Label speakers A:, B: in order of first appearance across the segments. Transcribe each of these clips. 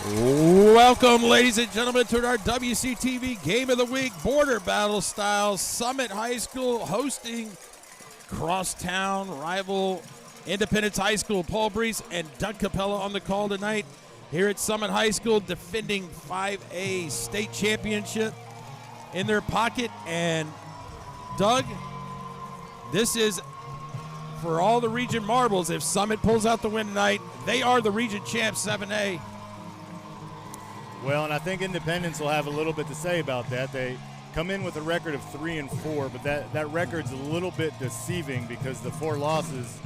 A: Welcome, ladies and gentlemen, to our WCTV Game of the Week border battle style. Summit High School hosting crosstown rival Independence High School. Paul Breece and Doug Capella on the call tonight here at Summit High School, defending 5A state championship in their pocket. And Doug, this is for all the region marbles. If Summit pulls out the win tonight, they are the region champs 7A.
B: Well, and I think Independence will have a little bit to say about that. They come in with a record of 3-4, but that record's a little bit deceiving because the 4 losses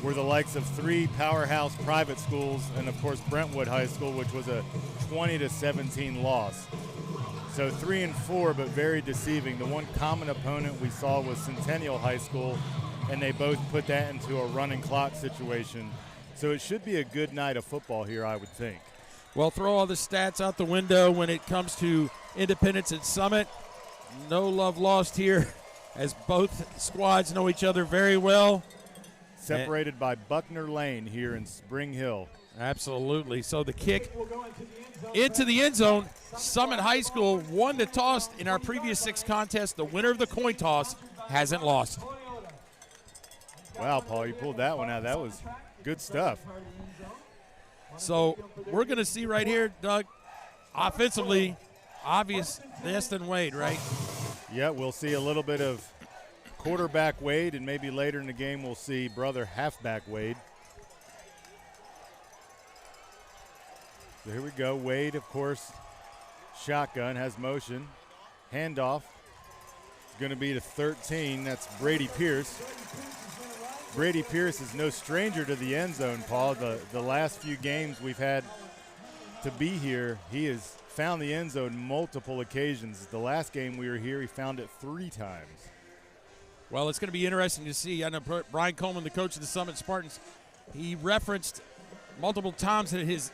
B: were the likes of 3 powerhouse private schools and, of course, Brentwood High School, which was a 20-17 loss. So 3-4, but very deceiving. The one common opponent we saw was Centennial High School, and they both put that into a running clock situation. So it should be a good night of football here, I would think.
A: Well, throw all the stats out the window when it comes to Independence and Summit. No love lost here, as both squads know each other very well.
B: Separated by Buckner Lane here in Spring Hill.
A: Absolutely. So the kick into the end zone. Summit High School won the toss in our previous 6 contests. The winner of the coin toss hasn't lost.
B: Wow, Paul, you pulled that one out. That was good stuff.
A: So we're going to see right here, Doug, offensively, obvious Destin Wade, right?
B: Yeah, we'll see a little bit of quarterback Wade, and maybe later in the game we'll see brother halfback Wade. So here we go. Wade, of course, shotgun, has motion. Handoff. It's going to be to 13. That's Brady Pierce. Brady Pierce is no stranger to the end zone, Paul. The last few games we've had to be here, he has found the end zone multiple occasions. The last game we were here, he found it 3 times.
A: Well, it's going to be interesting to see. I know Brian Coleman, the coach of the Summit Spartans, he referenced multiple times that his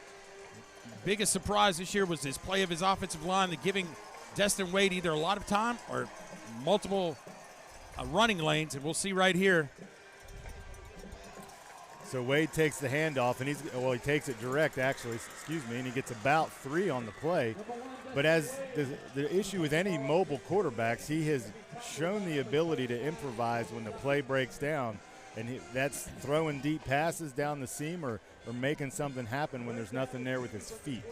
A: biggest surprise this year was his play of his offensive line, that giving Destin Wade either a lot of time or multiple running lanes, and we'll see right here.
B: So Wade takes the handoff, and he takes it direct, actually, and he gets about 3 on the play. But as the issue with any mobile quarterbacks, he has shown the ability to improvise when the play breaks down, and that's throwing deep passes down the seam or making something happen when there's nothing there with his feet.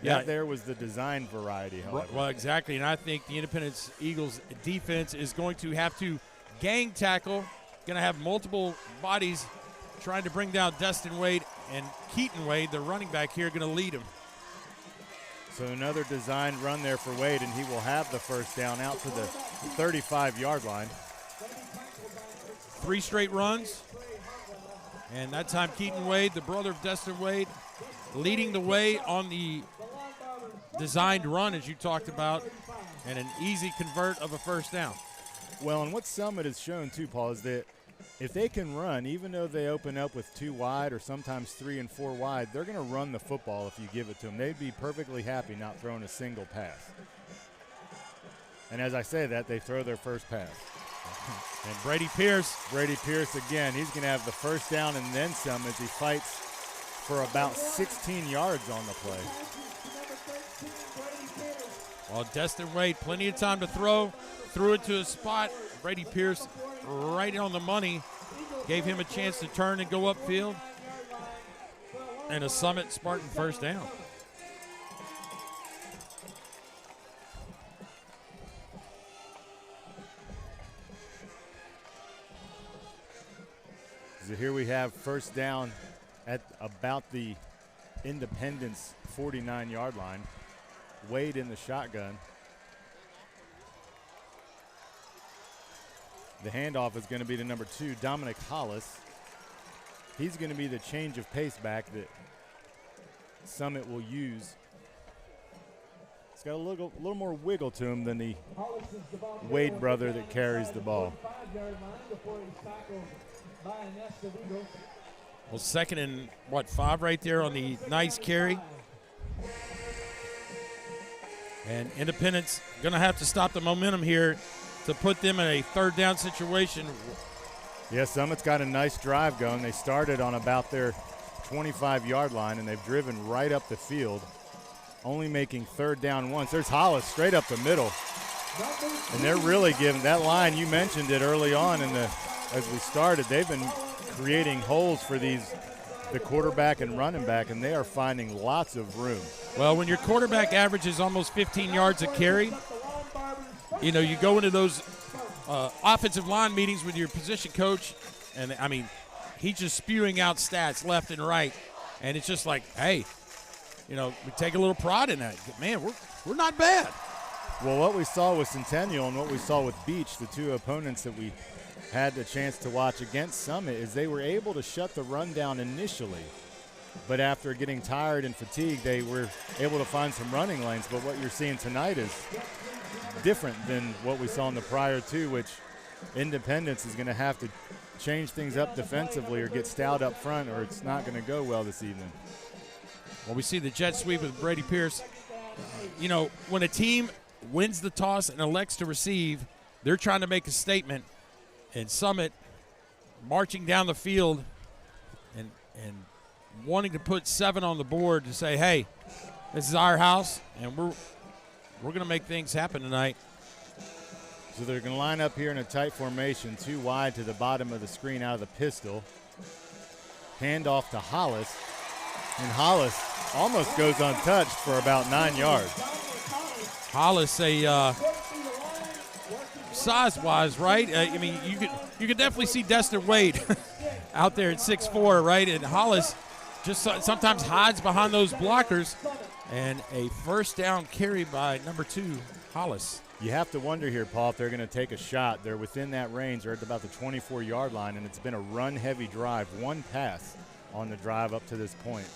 A: Yeah,
B: that there was the design variety, however.
A: Well, exactly, and I think the Independence Eagles defense is going to have to gang tackle, going to have multiple bodies trying to bring down Destin Wade, and Keaton Wade, the running back here, going to lead him.
B: So another designed run there for Wade, and he will have the first down out to the 35-yard line.
A: 3 straight runs, and that time Keaton Wade, the brother of Destin Wade, leading the way on the designed run, as you talked about, and an easy convert of a first down.
B: Well, and what Summit has shown too, Paul, is that if they can run, even though they open up with 2 wide or sometimes 3 and 4 wide, they're going to run the football if you give it to them. They'd be perfectly happy not throwing a single pass. And as I say that, they throw their first pass.
A: And Brady Pierce
B: again, he's going to have the first down and then some as he fights for about 16 yards on the play.
A: Well, Destin Wade, plenty of time to throw. Threw it to a spot. Brady Pierce right on the money. Gave him a chance to turn and go upfield. And a Summit Spartan first down.
B: So here we have first down at about the Independence 49-yard line. Wade in the shotgun. The handoff is going to be to number 2, Dominic Hollis. He's going to be the change of pace back that Summit will use. It's got a little more wiggle to him than the Wade brother that carries the ball.
A: Well, 2nd and 5 right there on the nice carry. And Independence going to have to stop the momentum here to put them in a third down situation.
B: Yeah, Summit's got a nice drive going. They started on about their 25-yard line, and they've driven right up the field, only making third down once. There's Hollis straight up the middle. And they're really giving that line. You mentioned it early on as we started. They've been creating holes for the quarterback and running back, and they are finding lots of room.
A: Well, when your quarterback averages almost 15 yards a carry, you know, you go into those offensive line meetings with your position coach, and, I mean, he's just spewing out stats left and right, and it's just like, hey, you know, we take a little pride in that. Man, we're not bad.
B: Well, what we saw with Centennial and what we saw with Beach, the two opponents that we had the chance to watch against Summit, is they were able to shut the run down initially, but after getting tired and fatigued, they were able to find some running lanes. But what you're seeing tonight is different than what we saw in the prior two, which Independence is going to have to change things up defensively or get stout up front, or it's not going to go well this evening.
A: Well, we see the jet sweep with Brady Pierce. You know, when a team wins the toss and elects to receive, they're trying to make a statement. And Summit marching down the field and wanting to put 7 on the board to say, hey, this is our house, and we're going to make things happen tonight.
B: So they're going to line up here in a tight formation, 2 wide to the bottom of the screen out of the pistol. Hand off to Hollis, and Hollis almost goes untouched for about 9 yards.
A: Hollis, size-wise, right? I mean, you could definitely see Destin Wade out there at 6'4", right? And Hollis just sometimes hides behind those blockers. And a first down carry by number 2, Hollis.
B: You have to wonder here, Paul, if they're going to take a shot. They're within that range. They're at about the 24-yard line, and it's been a run-heavy drive. 1 pass on the drive up to this point.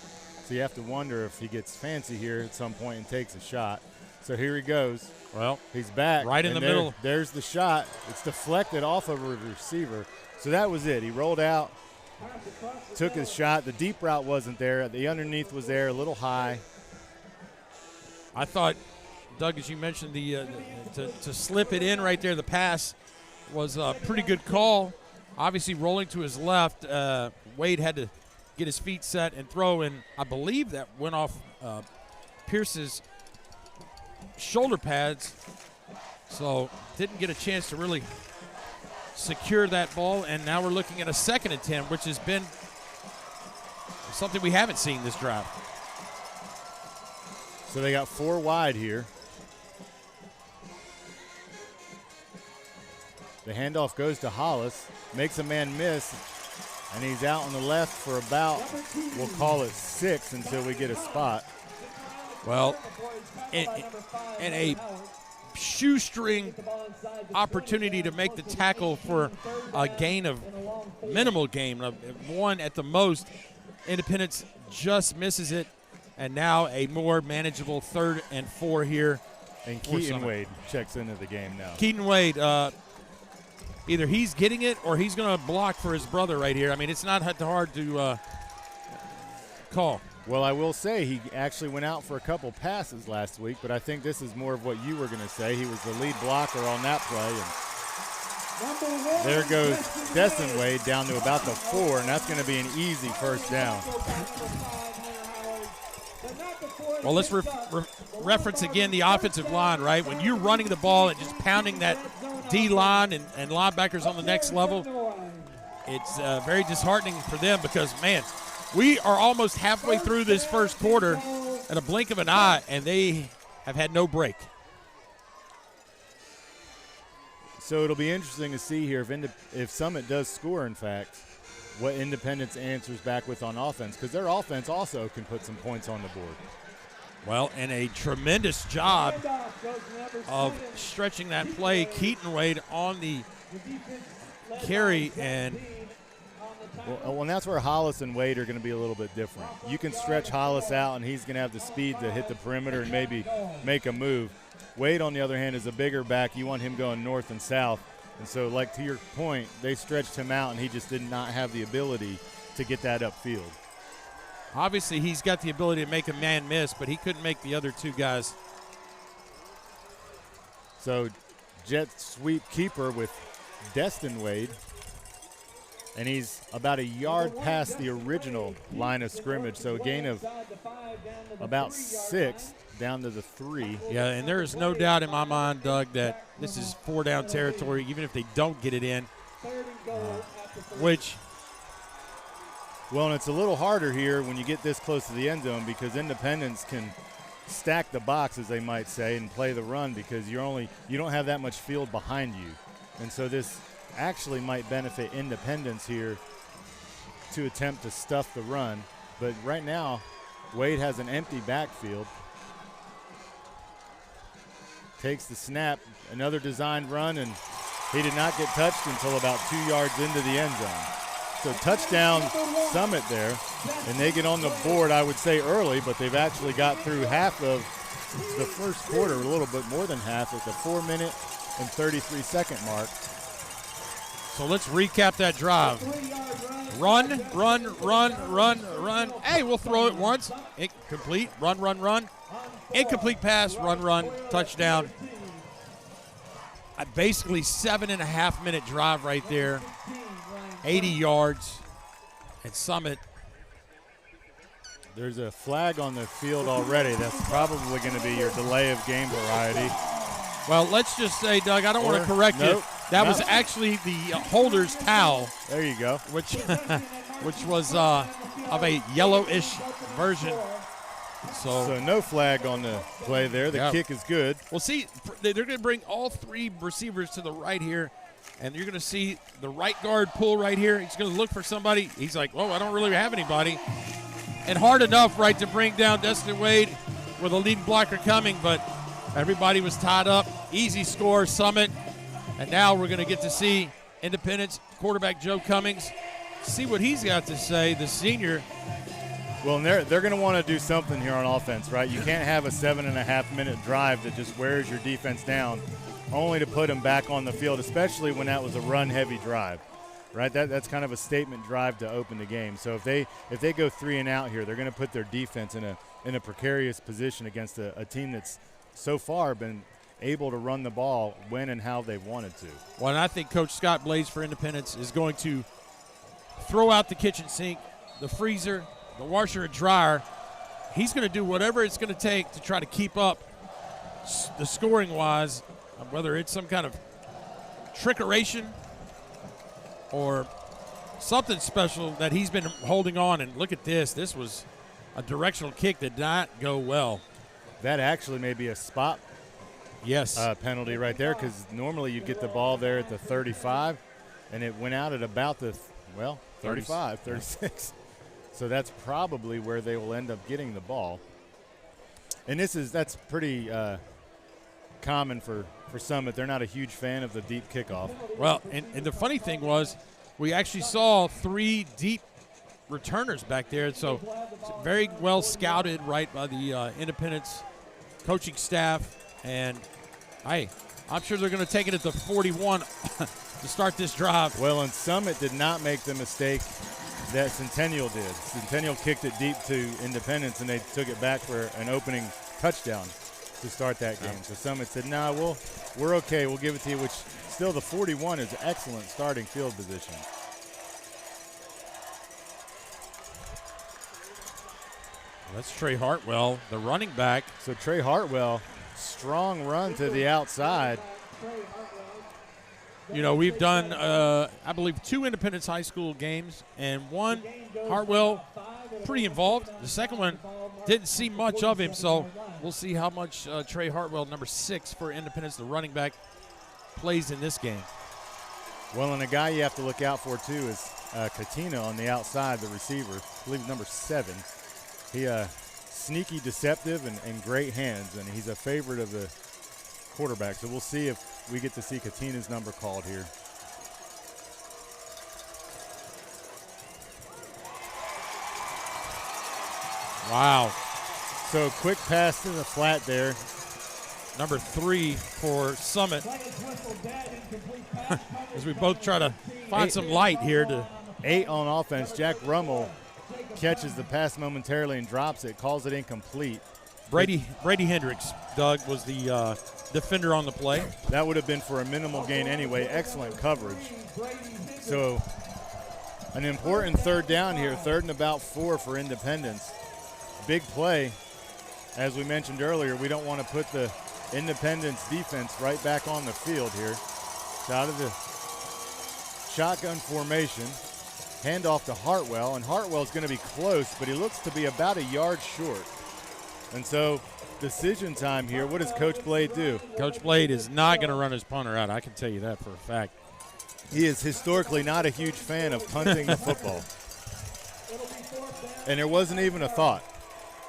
B: So you have to wonder if he gets fancy here at some point and takes a shot. So here he goes.
A: Well,
B: he's back.
A: Right in the middle.
B: There's the shot. It's deflected off of a receiver. So that was it. He rolled out, took his shot. The deep route wasn't there. The underneath was there, a little high.
A: I thought, Doug, as you mentioned, to slip it in right there, the pass was a pretty good call. Obviously rolling to his left. Wade had to get his feet set and throw, and I believe that went off Pierce's shoulder pads, so didn't get a chance to really secure that ball. And now we're looking at a 2nd and 10, which has been something we haven't seen this drive.
B: So they got 4 wide here. The handoff goes to Hollis, makes a man miss, and he's out on the left for about, we'll call it 6 until we get a spot.
A: Well, in a shoestring opportunity to make the tackle for a gain of minimal gain of 1 at the most, Independence just misses it, and now a more manageable 3rd and 4 here.
B: And Keaton Wade checks into the game now.
A: Keaton Wade, either he's getting it or he's going to block for his brother right here. I mean, it's not hard to call.
B: Well, I will say he actually went out for a couple passes last week, but I think this is more of what you were going to say. He was the lead blocker on that play. And there goes Destin Wade down to about the 4, and that's going to be an easy first down.
A: Well, let's reference again the offensive line, right? When you're running the ball and just pounding that D-line and linebackers on the next level, it's very disheartening for them because, man, we are almost halfway through this first quarter at a blink of an eye, and they have had no break.
B: So it'll be interesting to see here if Summit does score, in fact, what Independence answers back with on offense, because their offense also can put some points on the board.
A: Well, and a tremendous job of stretching that play. Keaton Wade on the carry, and
B: well, and that's where Hollis and Wade are going to be a little bit different. You can stretch Hollis out, and he's going to have the speed to hit the perimeter and maybe make a move. Wade, on the other hand, is a bigger back. You want him going north and south. And so, like to your point, they stretched him out, and he just did not have the ability to get that upfield.
A: Obviously, he's got the ability to make a man miss, but he couldn't make the other two guys.
B: So, jet sweep keeper with Destin Wade. And he's about a yard past the original line of scrimmage. So, a gain of about 6 down to the 3.
A: Yeah, and there is no doubt in my mind, Doug, that this is 4-down territory, even if they don't get it in, which –
B: well, and it's a little harder here when you get this close to the end zone because Independence can stack the box, as they might say, and play the run because you don't have that much field behind you. And so this actually might benefit Independence here to attempt to stuff the run. But right now, Wade has an empty backfield. Takes the snap, another designed run, and he did not get touched until about 2 yards into the end zone. So touchdown Summit there, and they get on the board, I would say, early, but they've actually got through half of the first quarter, a little bit more than half, at the 4-minute and 33-second mark.
A: So let's recap that drive. Run, run, run, run, run. Hey, we'll throw it once. Incomplete. Run, run, run. Incomplete pass. Run, run. Touchdown. A basically 7.5-minute drive right there. 80 yards at Summit.
B: There's a flag on the field already. That's probably going to be your delay of game variety.
A: Well, let's just say, Doug, I don't want to correct you. That was actually the holder's towel.
B: There you go.
A: Which was of a yellowish version. So
B: no flag on the play there. The kick is good.
A: Well, see, they're going to bring all 3 receivers to the right here. And you're going to see the right guard pull right here. He's going to look for somebody. He's like, I don't really have anybody. And hard enough, right, to bring down Destin Wade with a leading blocker coming, but everybody was tied up. Easy score, Summit. And now we're going to get to see Independence quarterback Joe Cummings, see what he's got to say, the senior.
B: Well, and they're going to want to do something here on offense, right? You can't have a 7.5-minute drive that just wears your defense down, only to put them back on the field, especially when that was a run-heavy drive, right? That's kind of a statement drive to open the game. So if they go 3 and out here, they're going to put their defense in a precarious position against a team that's so far been able to run the ball when and how they wanted to.
A: Well, and I think Coach Scott Blaze for Independence is going to throw out the kitchen sink, the freezer, the washer and dryer. He's going to do whatever it's going to take to try to keep up the scoring-wise, whether it's some kind of trickeration or something special that he's been holding on. And look at this. This was a directional kick that did not go well.
B: That actually may be a spot penalty right there, because normally you get the ball there at the 35, and it went out at about the, 35, 36. So that's probably where they will end up getting the ball. And that's pretty common for Summit. They're not a huge fan of the deep kickoff.
A: Well, and the funny thing was we actually saw 3 deep returners back there. So very well scouted right by the Independence coaching staff. And, hey, I'm sure they're going to take it at the 41 to start this drive.
B: Well, and Summit did not make the mistake that Centennial did. Centennial kicked it deep to Independence, and they took it back for an opening touchdown to start that game. So Summit said, we're okay. We'll give it to you, which still the 41 is excellent starting field position.
A: That's Trey Hartwell, the running back.
B: So Trey Hartwell, strong run to the outside.
A: You know, we've done, I believe, 2 Independence High School games, and one, Hartwell, pretty involved. The second one, didn't see much of him, so we'll see how much Trey Hartwell, number 6 for Independence, the running back, plays in this game.
B: Well, and a guy you have to look out for, too, is Katina on the outside, the receiver. I believe number 7. He sneaky, deceptive, and great hands, and he's a favorite of the quarterback. So we'll see if we get to see Katina's number called here.
A: Wow.
B: So quick pass to the flat there.
A: Number 3 for Summit. As we both try to find some light here.
B: 8 on offense. Jack Rummel catches the pass momentarily and drops it, calls it incomplete.
A: Brady Hendricks, Doug, was the defender on the play.
B: That would have been for a minimal gain anyway. Excellent coverage. So an important third down here, 3rd and about 4 for Independence. Big play. As we mentioned earlier, we don't want to put the Independence defense right back on the field here. So out of the shotgun formation, handoff to Hartwell, and Hartwell's going to be close, but he looks to be about a yard short. And so decision time here. What does Coach Blade do?
A: Coach Blade is not going to run his punter out. I can tell you that for a fact.
B: He is historically not a huge fan of punting the football. And there wasn't even a thought.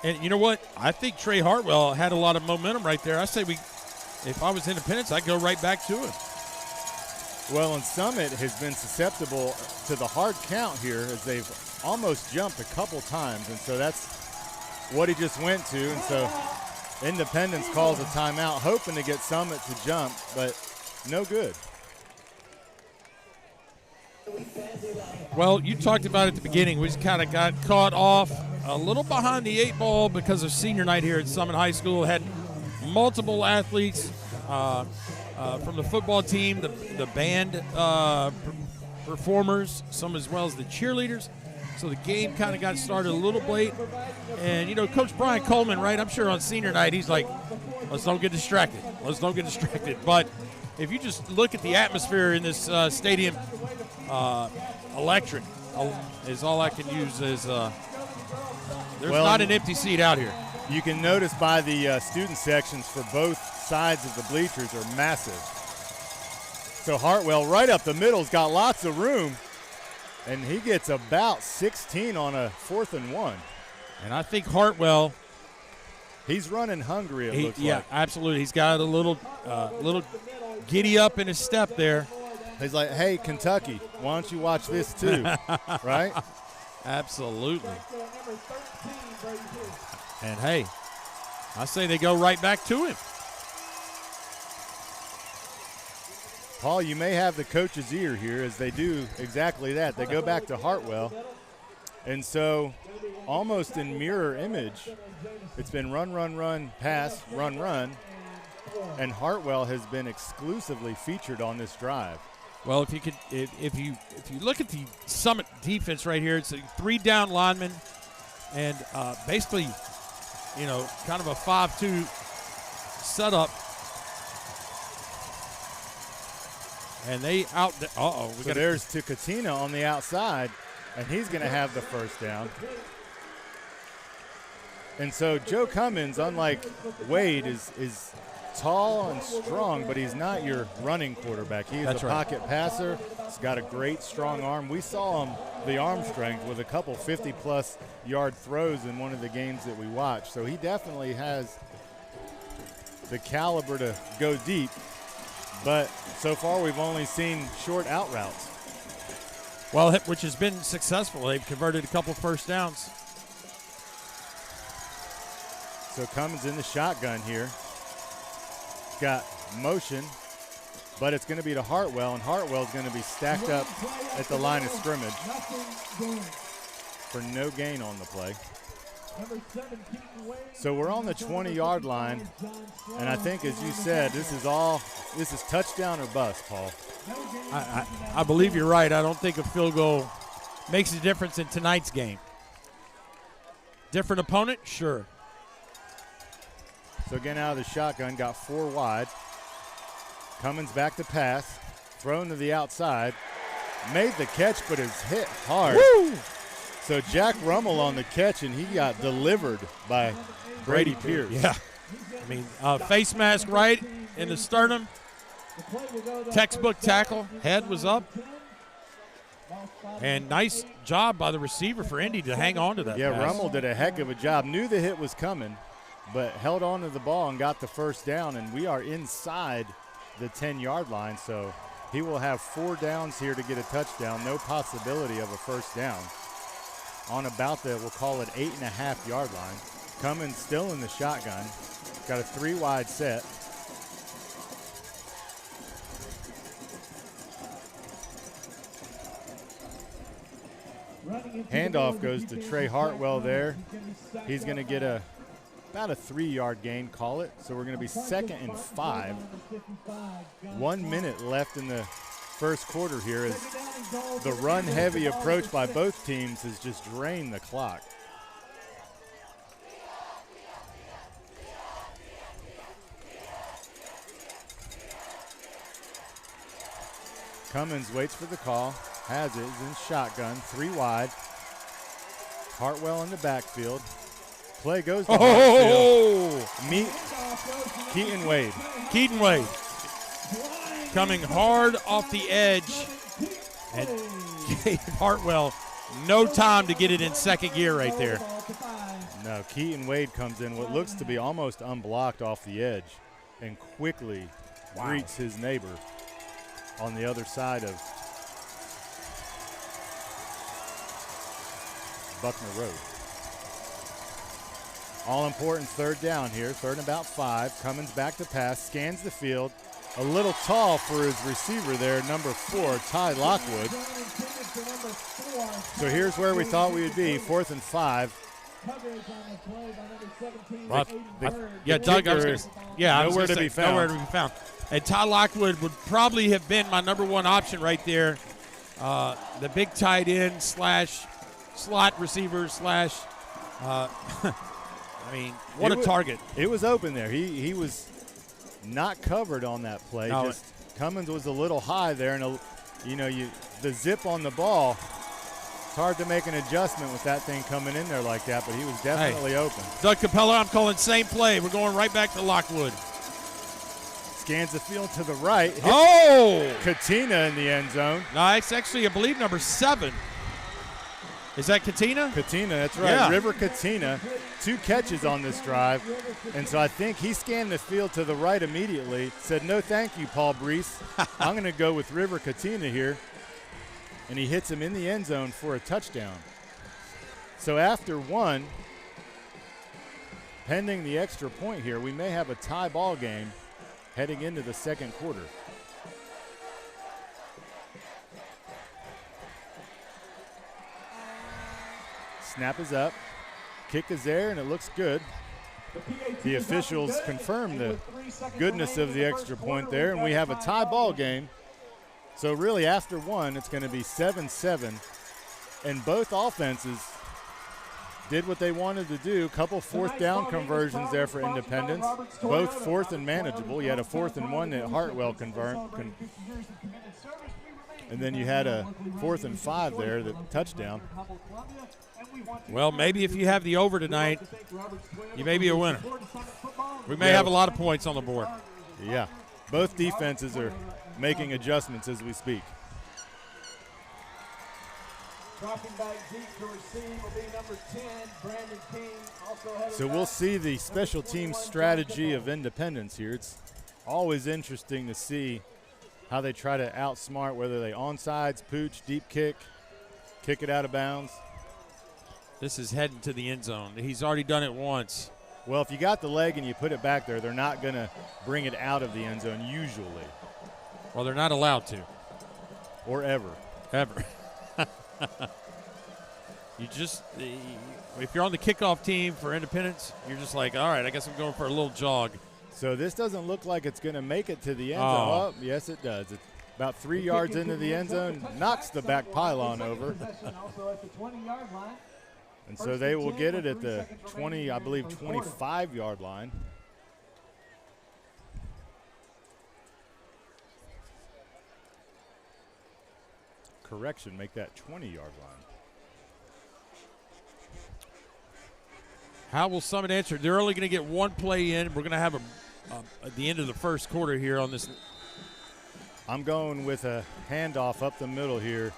A: And you know what? I think Trey Hartwell had a lot of momentum right there. I say if I was Independence, I'd go right back to him.
B: Well, and Summit has been susceptible to the hard count here as they've almost jumped a couple times. And so that's what he just went to. And so Independence calls a timeout, hoping to get Summit to jump, but no good.
A: Well, you talked about it at the beginning. We just kind of got caught off a little behind the 8 ball because of senior night here at Summit High School. Had multiple athletes from the football team, the band performers, some as well as the cheerleaders. So the game kind of got started a little late. And, you know, Coach Brian Coleman, right, I'm sure on senior night he's like, let's don't get distracted. Let's don't get distracted. But if you just look at the atmosphere in this stadium, electric is all I can use. There's not an empty seat out here.
B: You can notice by the student sections for both sides of the bleachers are massive. So Hartwell right up the middle's got lots of room, and he gets about 16 on a 4th and 1.
A: And I think Hartwell,
B: he's running hungry, it looks like.
A: Yeah, absolutely. He's got a little giddy up in his step there.
B: He's like, hey, Kentucky, why don't you watch this too, right?
A: Absolutely. And, hey, I say they go right back to him.
B: Paul, you may have the coach's ear here as they do exactly that. They go back to Hartwell. And so almost in mirror image, it's been run, pass, run. And Hartwell has been exclusively featured on this drive.
A: Well, if you look at the Summit defense right here, it's a 3 down lineman and basically, you know, kind of a 5-2 setup. And they out.
B: There's to Katina on the outside, and he's going to have the first down. And so Joe Cummins, unlike Wade, is tall and strong, but he's not your running quarterback. He's a pocket passer. He's got a great strong arm. We saw him, the arm strength, with a couple 50-plus yard throws in one of the games that we watched. So he definitely has the caliber to go deep. But so far we've only seen short out routes.
A: Well, which has been successful. They've converted a couple first downs.
B: So Cummins in the shotgun here. He's got motion, but it's going to be to Hartwell, and Hartwell's going to be stacked up at the line of scrimmage for no gain on the play. So we're on the 20-yard line, and I think, as you said, this is touchdown or bust, Paul.
A: I believe you're right. I don't think a field goal makes a difference in tonight's game. Different opponent? Sure.
B: So again, out of the shotgun, got 4 wide. Cummins back to pass, thrown to the outside. Made the catch, but is hit hard.
A: Woo!
B: So Jack Rummel on the catch, and he got delivered by Brady Pierce.
A: Yeah. I mean, face mask right in the sternum. Textbook tackle. Head was up. And nice job by the receiver for Indy to hang on to that
B: Yeah,
A: pass.
B: Rummel did a heck of a job. Knew the hit was coming, but held on to the ball and got the first down, and we are inside the 10-yard line, so he will have 4 downs here to get a touchdown. No possibility of a first down. On about the, we'll call it 8.5-yard line. Cummins still in the shotgun. Got a 3-wide set. Handoff goes to Trey Hartwell there. He's going to get about a 3-yard gain, call it. So we're going to be 2nd and 5. 1 minute left in the first quarter here as the run-heavy approach by both teams has just drained the clock. Cummins waits for the call, has it, is in shotgun, 3 wide. Hartwell in the backfield. Play goes to Hartfield. Meet Keaton Wade.
A: Keaton Wade coming hard off the edge and gave Hartwell no time to get it in second gear right there.
B: No, Keaton Wade comes in what looks to be almost unblocked off the edge and quickly greets his neighbor on the other side of Buckner Road. All important 3rd down here, 3rd and about 5. Cummins back to pass, scans the field. A little tall for his receiver there, number 4, Ty Lockwood. So here's where we thought we would be, 4th and 5.
A: Doug, I was
B: nowhere to be found.
A: Nowhere to be found. And Ty Lockwood would probably have been my number 1 option right there. The big tight end / slot receiver / I mean, what a target.
B: It was open there. He was not covered on that play.
A: No,
B: just Cummins was a little high there, and the zip on the ball. It's hard to make an adjustment with that thing coming in there like that, but he was definitely open.
A: Doug Capella, I'm calling same play. We're going right back to Lockwood.
B: Scans the field to the right. Katina in the end zone.
A: No, it's actually, I believe, number 7. Is that Katina?
B: Katina, that's right.
A: Yeah.
B: River Katina, 2 catches on this drive. And so I think he scanned the field to the right immediately, said, no thank you, Paul Breece. I'm going to go with River Katina here. And he hits him in the end zone for a touchdown. So after 1, pending the extra point here, we may have a tie ball game heading into the second quarter. Snap is up. Kick is there, and it looks good. The officials confirm the goodness of the extra point there, and we have a tie ball game. So really after 1, it's going to be 7-7. And both offenses did what they wanted to do. Couple 4th down conversions there for Independence. Both 4th and manageable. You had a 4th and 1 that Hartwell converted. And then you had a 4th and 5 there, the touchdown.
A: Well, maybe if you have the over tonight, you may be a winner. We may have a lot of points on the board.
B: Yeah. Both defenses are making adjustments as we speak.
C: Dropping back deep to receive will be number 10, Brandon King.
B: So we'll see the special team strategy of Independence here. It's always interesting to see how they try to outsmart, whether they onside, pooch, deep kick it out of bounds.
A: This is heading to the end zone. He's already done it once.
B: Well, if you got the leg and you put it back there, they're not going to bring it out of the end zone usually.
A: Well, they're not allowed to.
B: Or ever.
A: Ever. If you're on the kickoff team for Independence, you're just like, all right, I guess I'm going for a little jog.
B: So this doesn't look like it's going to make it to the end zone. Oh, yes, it does. It's about 3 yards into the end zone, knocks the back pylon over. And so they will get it at the 20, I believe, 25-yard line. Correction, make that 20-yard line.
A: How will Summit answer? They're only going to get one play in. We're going to have at the end of the first quarter here on this.
B: I'm going with a handoff up the middle here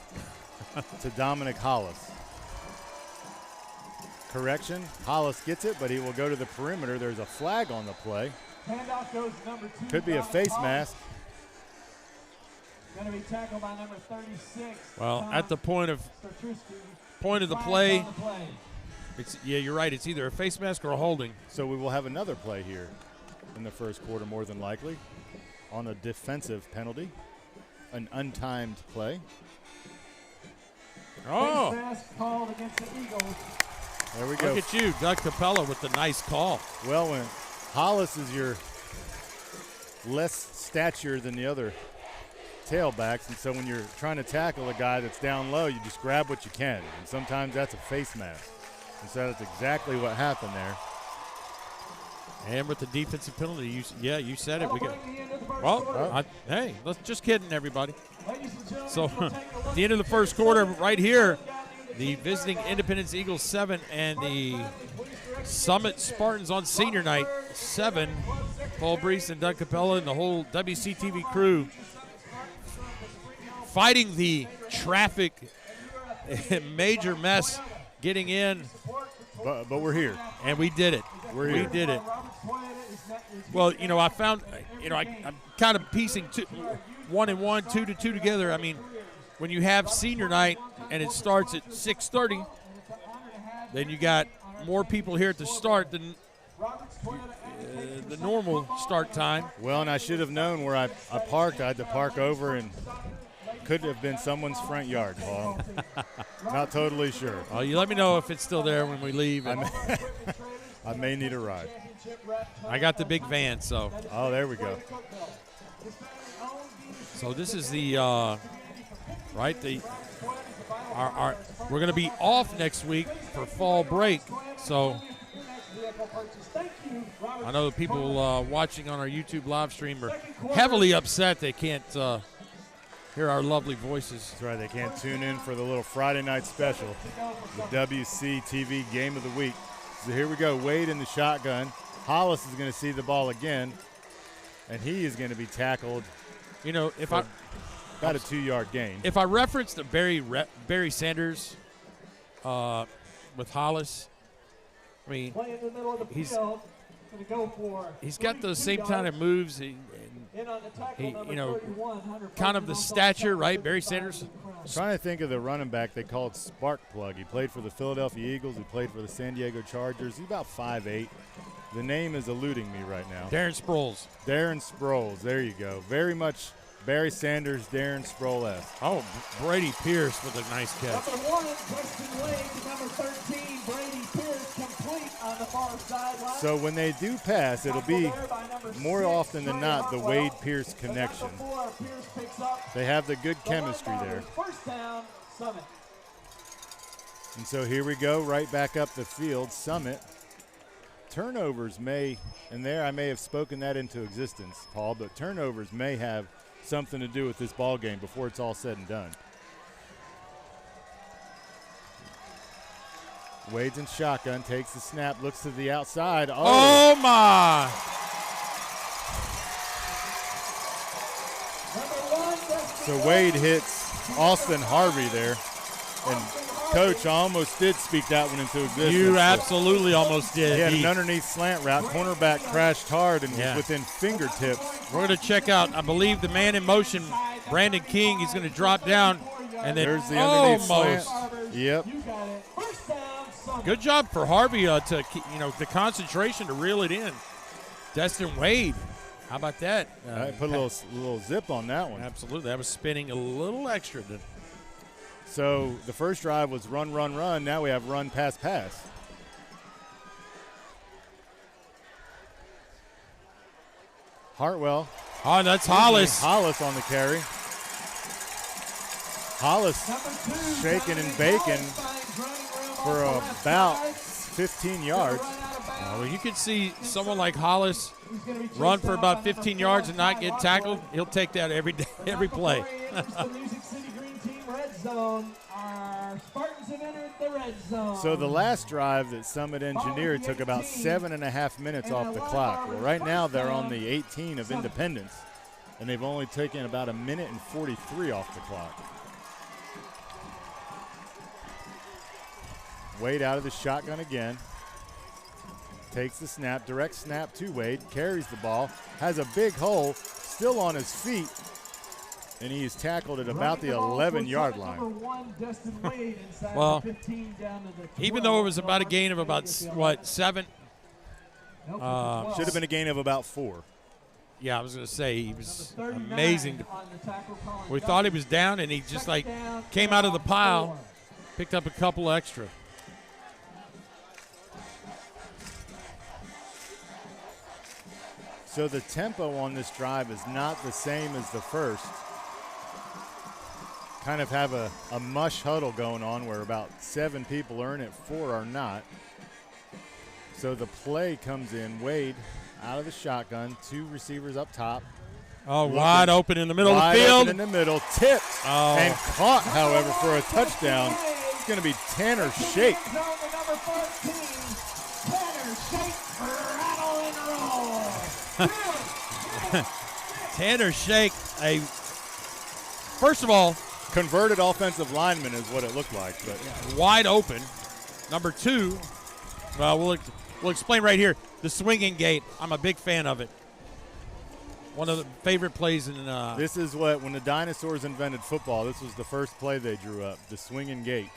B: to Dominic Hollis. Correction, Hollis gets it, but he will go to the perimeter. There's a flag on the play.
C: Handoff goes to number 2.
B: Could be a face mask.
C: Going to be tackled by number 36.
A: Well, at the point of the play, you're right. It's either a face mask or a holding.
B: So we will have another play here in the first quarter, more than likely, on a defensive penalty, an untimed play.
A: Oh,
C: face mask called against the Eagles.
B: There we go.
A: Look at you, Doug Capella, with the nice call.
B: Well, when Hollis is your less stature than the other tailbacks, and so when you're trying to tackle a guy that's down low, you just grab what you can, and sometimes that's a face mask. And so that's exactly what happened there.
A: And with the defensive penalty, you said it. We got. Well, hey, let's just kidding, everybody. So at the end of the first quarter, right here, the visiting Independence Eagles 7 and the Summit Spartans on senior night 7. Paul Breece and Doug Capella and the whole WCTV crew fighting the traffic major mess getting in.
B: But we're here.
A: And we did it. We did it. Well, I found, I'm kind of piecing 1 and 1, 2 to 2 together. I mean, when you have senior night and it starts at 6:30, then you got more people here at the start than the normal start time.
B: Well, and I should have known where I parked. I had to park over, and could have been someone's front yard, Paul. Not totally sure.
A: Oh, you let me know if it's still there when we leave.
B: I may need a ride.
A: I got the big van, so.
B: Oh, there we go.
A: So this is the we're going to be off next week for fall break. So I know the people watching on our YouTube live stream are heavily upset they can't hear our lovely voices.
B: That's right. They can't tune in for the little Friday night special, the WCTV Game of the Week. So here we go. Wade in the shotgun. Hollis is going to see the ball again, and he is going to be tackled. About a 2-yard gain.
A: If I referenced Barry Sanders with Hollis, I mean, he's got those same kind of moves. Kind of the stature, right? Barry Sanders.
B: I'm trying to think of the running back they called Sparkplug. He played for the Philadelphia Eagles. He played for the San Diego Chargers. He's about 5'8". The name is eluding me right now.
A: Darren Sproles.
B: Darren Sproles. There you go. Very much Barry Sanders, Darren Sproles.
A: Oh, Brady Pierce with a nice catch.
C: Number 1, Preston Wade, to number 13, Brady Pierce, complete on the far sideline.
B: So when they do pass, it'll be more often than not the Wade-Pierce connection. They have the good chemistry there.
C: First down, Summit.
B: And so here we go, right back up the field. Summit. Turnovers may, and there I may have spoken that into existence, Paul, but turnovers may have something to do with this ball game before it's all said and done. Wade's in shotgun, takes the snap, looks to the outside.
A: Oh my!
B: So Wade hits Austin Harvey there. And Coach, I almost did speak that one into existence.
A: You absolutely almost did.
B: He had an underneath slant route. Cornerback crashed hard and was within fingertips.
A: We're going to check out, I believe, the man in motion, Brandon King. He's going to drop down. And then
B: there's the underneath
A: almost.
B: Slant. Yep.
A: Good job for Harvey to the concentration to reel it in. Destin Wade, how about that?
B: Put a little zip on that one.
A: Absolutely. That was spinning a little extra.
B: So the first drive was run, run, run. Now we have run, pass, pass. Hartwell.
A: Oh, that's Hollis.
B: Hollis on the carry. Hollis shaking and baking. for about 15 yards.
A: Well, you could see someone like Hollis run for about 15 yards and not get tackled. He'll take that every day, every play.
B: So the last drive that Summit engineered took about 7.5 minutes off the clock. Well, right now they're on the 18 of Independence, and they've only taken about 1:43 off the clock. Wade out of the shotgun again. Takes the snap, direct snap to Wade, carries the ball, has a big hole, still on his feet, and he is tackled at about the 11-yard line.
A: Well, even though it was about a gain of about, 7?
B: Should have been a gain of about 4.
A: Yeah, I was going to say, he was amazing. We thought he was down, and he just, came out of the pile, picked up a couple extra.
B: So the tempo on this drive is not the same as the first. Kind of have a mush huddle going on where about 7 people are in it, 4 are not. So the play comes in. Wade out of the shotgun, 2 receivers up top.
A: Oh, wide open in the middle of the field.
B: Wide open in the middle, tipped and caught, however, for a touchdown. It's going to be Tanner Shake.
A: Tanner Shake, first of all,
B: converted offensive lineman is what it looked like, but
A: wide open. Number 2, we'll explain right here. The swinging gate, I'm a big fan of it. One of the favorite plays in.
B: This is when the dinosaurs invented football. This was the first play they drew up, the swinging gate.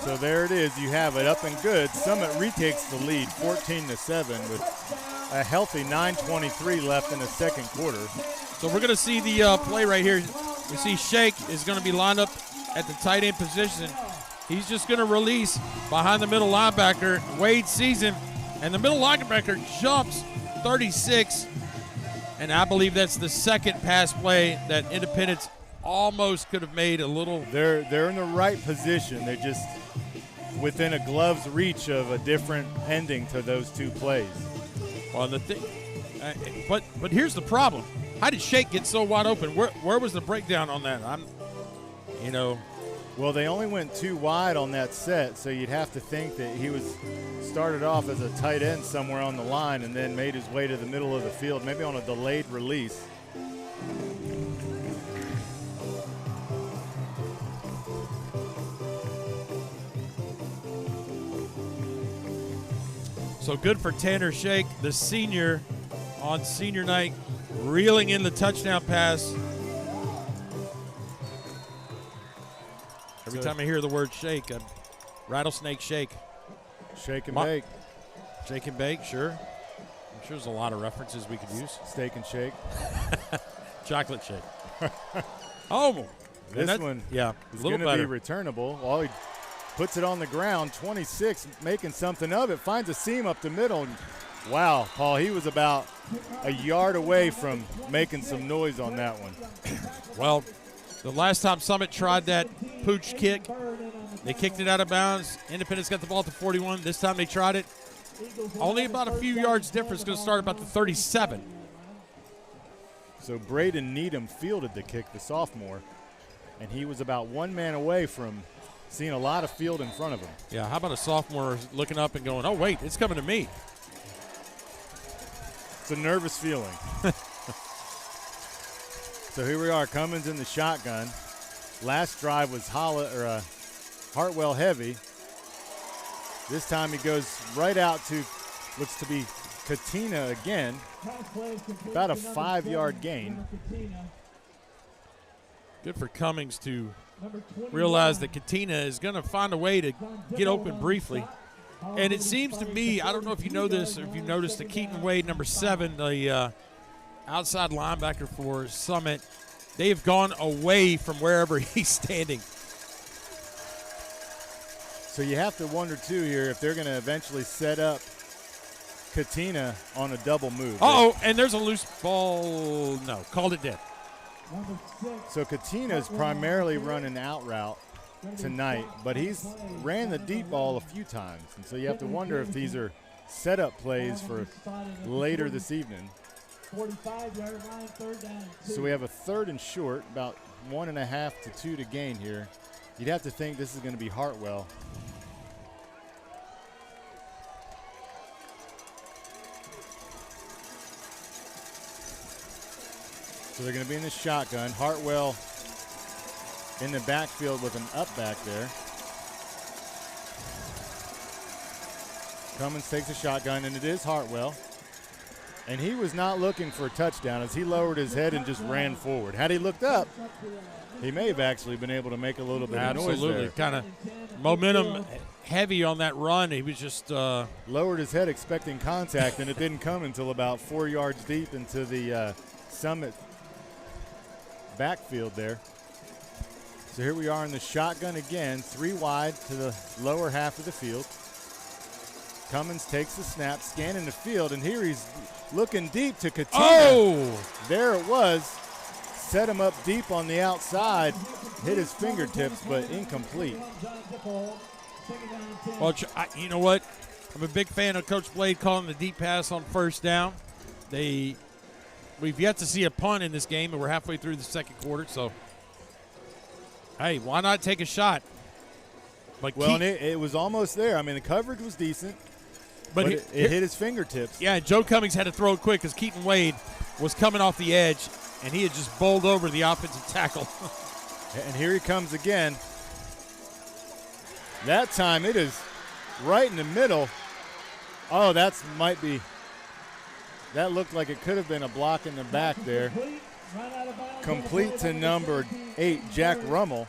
B: So there it is. You have it up and good. Summit retakes the lead, 14-7, with a healthy 9:23 left in the second quarter.
A: So we're going to see the play right here. We see Shake is going to be lined up at the tight end position. He's just going to release behind the middle linebacker. Wade sees him, and the middle linebacker jumps 36. And I believe that's the second pass play that Independence almost could have made a little.
B: They're in the right position. They're just within a glove's reach of a different ending to those 2 plays.
A: Well, the thing, but here's the problem. How did Shake get so wide open? Where was the breakdown on that?
B: Well, they only went 2 wide on that set, so you'd have to think that he started off as a tight end somewhere on the line and then made his way to the middle of the field, maybe on a delayed release.
A: So good for Tanner Shake, the senior, on senior night, reeling in the touchdown pass. Every time I hear the word shake, rattlesnake shake.
B: Shake and bake.
A: Shake and bake, sure. I'm sure there's a lot of references we could use.
B: Steak and shake.
A: Chocolate shake. Oh,
B: this one is going to be returnable. Well, he puts it on the ground, 26, making something of it, finds a seam up the middle. And wow, Paul, he was about a yard away from making some noise on that one.
A: Well, the last time Summit tried that pooch kick, they kicked it out of bounds. Independence got the ball at the 41. This time they tried it. Only about a few yards difference. Going to start about the 37.
B: So Braden Needham fielded the kick, the sophomore, and he was about 1 man away from seeing a lot of field in front of him.
A: Yeah, how about a sophomore looking up and going, oh, wait, it's coming to me.
B: It's a nervous feeling. So here we are, Cummins in the shotgun. Last drive was Hartwell heavy. This time he goes right out to, looks to be Katina again. About a 5-yard gain.
A: Good for Cummings to realize that Katina is going to find a way to get open briefly. And it seems to me, I don't know if you know this or if you noticed that Keaton Wade, number 7, the outside linebacker for Summit, they have gone away from wherever he's standing.
B: So you have to wonder, too, here, if they're going to eventually set up Katina on a double move.
A: Uh-oh, and there's a loose ball. No, called it dead.
C: Number 6.
B: So Katina's primarily running out route tonight, but he's ran the deep ball a few times. And so you have to wonder if these are setup plays for later this evening.
C: 45-yard line, 3rd down and 2.
B: So we have a 3rd and short, about 1.5 to 2 to gain here. You'd have to think this is going to be Hartwell. So they're going to be in the shotgun. Hartwell in the backfield with an up back there. Cummins takes a shotgun, and it is Hartwell. And he was not looking for a touchdown as he lowered his head and just ran forward. Had he looked up, he may have actually been able to make a little bit of noise there.
A: Absolutely. Kind of momentum heavy on that run. He was just
B: lowered his head expecting contact, and it didn't come until about 4 yards deep into the Summit backfield there. So here we are in the shotgun again, 3 wide to the lower half of the field. Cummins takes the snap, scanning the field, and here he's looking deep to Katina.
A: Oh!
B: There it was. Set him up deep on the outside, hit his fingertips, but incomplete.
A: Well, you know what? I'm a big fan of Coach Blade calling the deep pass on 1st down. We've yet to see a punt in this game, and we're halfway through the 2nd quarter, so hey, why not take a shot? Like,
B: well, and it was almost there. I mean, the coverage was decent, but it hit his fingertips.
A: Yeah, Joe Cummings had to throw it quick because Keaton Wade was coming off the edge, and he had just bowled over the offensive tackle.
B: And here he comes again. That time it is right in the middle. Oh, that looked like it could have been a block in the back there. Complete to number 8, Jack Rummel,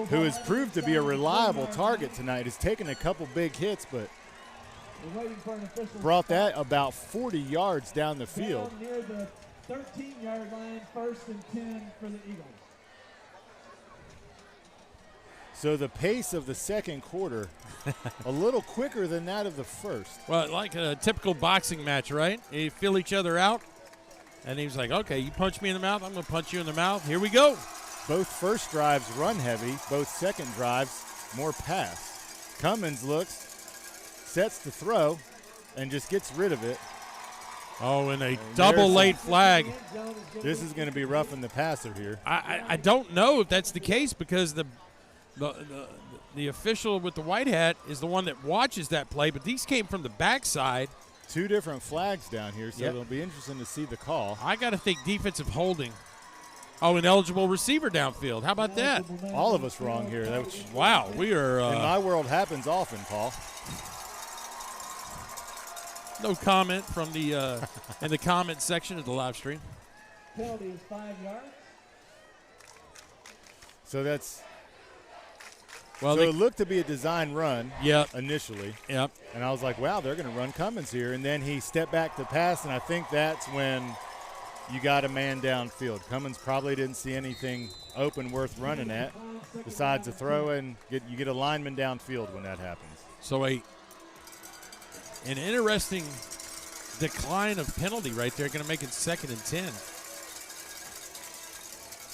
B: who has proved to be a reliable target tonight. Has taken a couple big hits, but brought that about 40 yards down the field.
C: Near the 13-yard line, 1st and 10 for the Eagles.
B: So the pace of the 2nd quarter, a little quicker than that of the 1st.
A: Well, like a typical boxing match, right? You feel each other out, and he was like, okay, you punch me in the mouth, I'm going to punch you in the mouth. Here we go.
B: Both first drives run heavy, both second drives more pass. Cummins looks, sets the throw, and just gets rid of it.
A: Oh, and a double late flag.
B: This is going to be roughing the passer here.
A: I don't know if that's the case because the official with the white hat is the one that watches that play, but these came from the backside.
B: 2 different flags down here, so it'll be interesting to see the call.
A: I got to think defensive holding. Oh, an eligible receiver downfield. How about that?
B: All of us wrong here.
A: Wow, we are.
B: In my world happens often, Paul.
A: No comment from the in the comment section of the live stream.
C: Penalty is 5 yards.
B: So that's.
A: Well,
B: so it looked to be a design run
A: initially.
B: Yep. And I was like, wow, they're going to run Cummins here. And then he stepped back to pass, and I think that's when you got a man downfield. Cummins probably didn't see anything open worth running at besides a throw, and you get a lineman downfield when that happens.
A: So an interesting decline of penalty right there, going to make it 2nd and 10.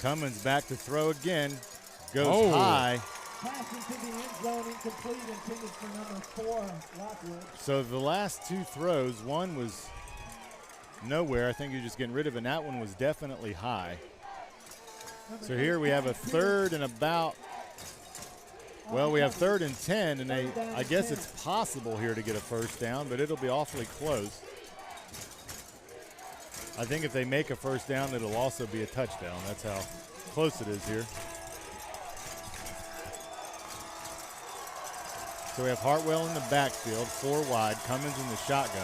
B: Cummins back to throw again, goes high.
C: Pass into the end zone, incomplete, intended for number 4, Lockwood.
B: So the last 2 throws, one was nowhere. I think you're just getting rid of it. And that one was definitely high. So here we have a 3rd and about, well, we have 3rd and 10, and I guess it's possible here to get a 1st down, but it'll be awfully close. I think if they make a 1st down, it'll also be a touchdown. That's how close it is here. So we have Hartwell in the backfield, 4 wide, Cummins in the shotgun.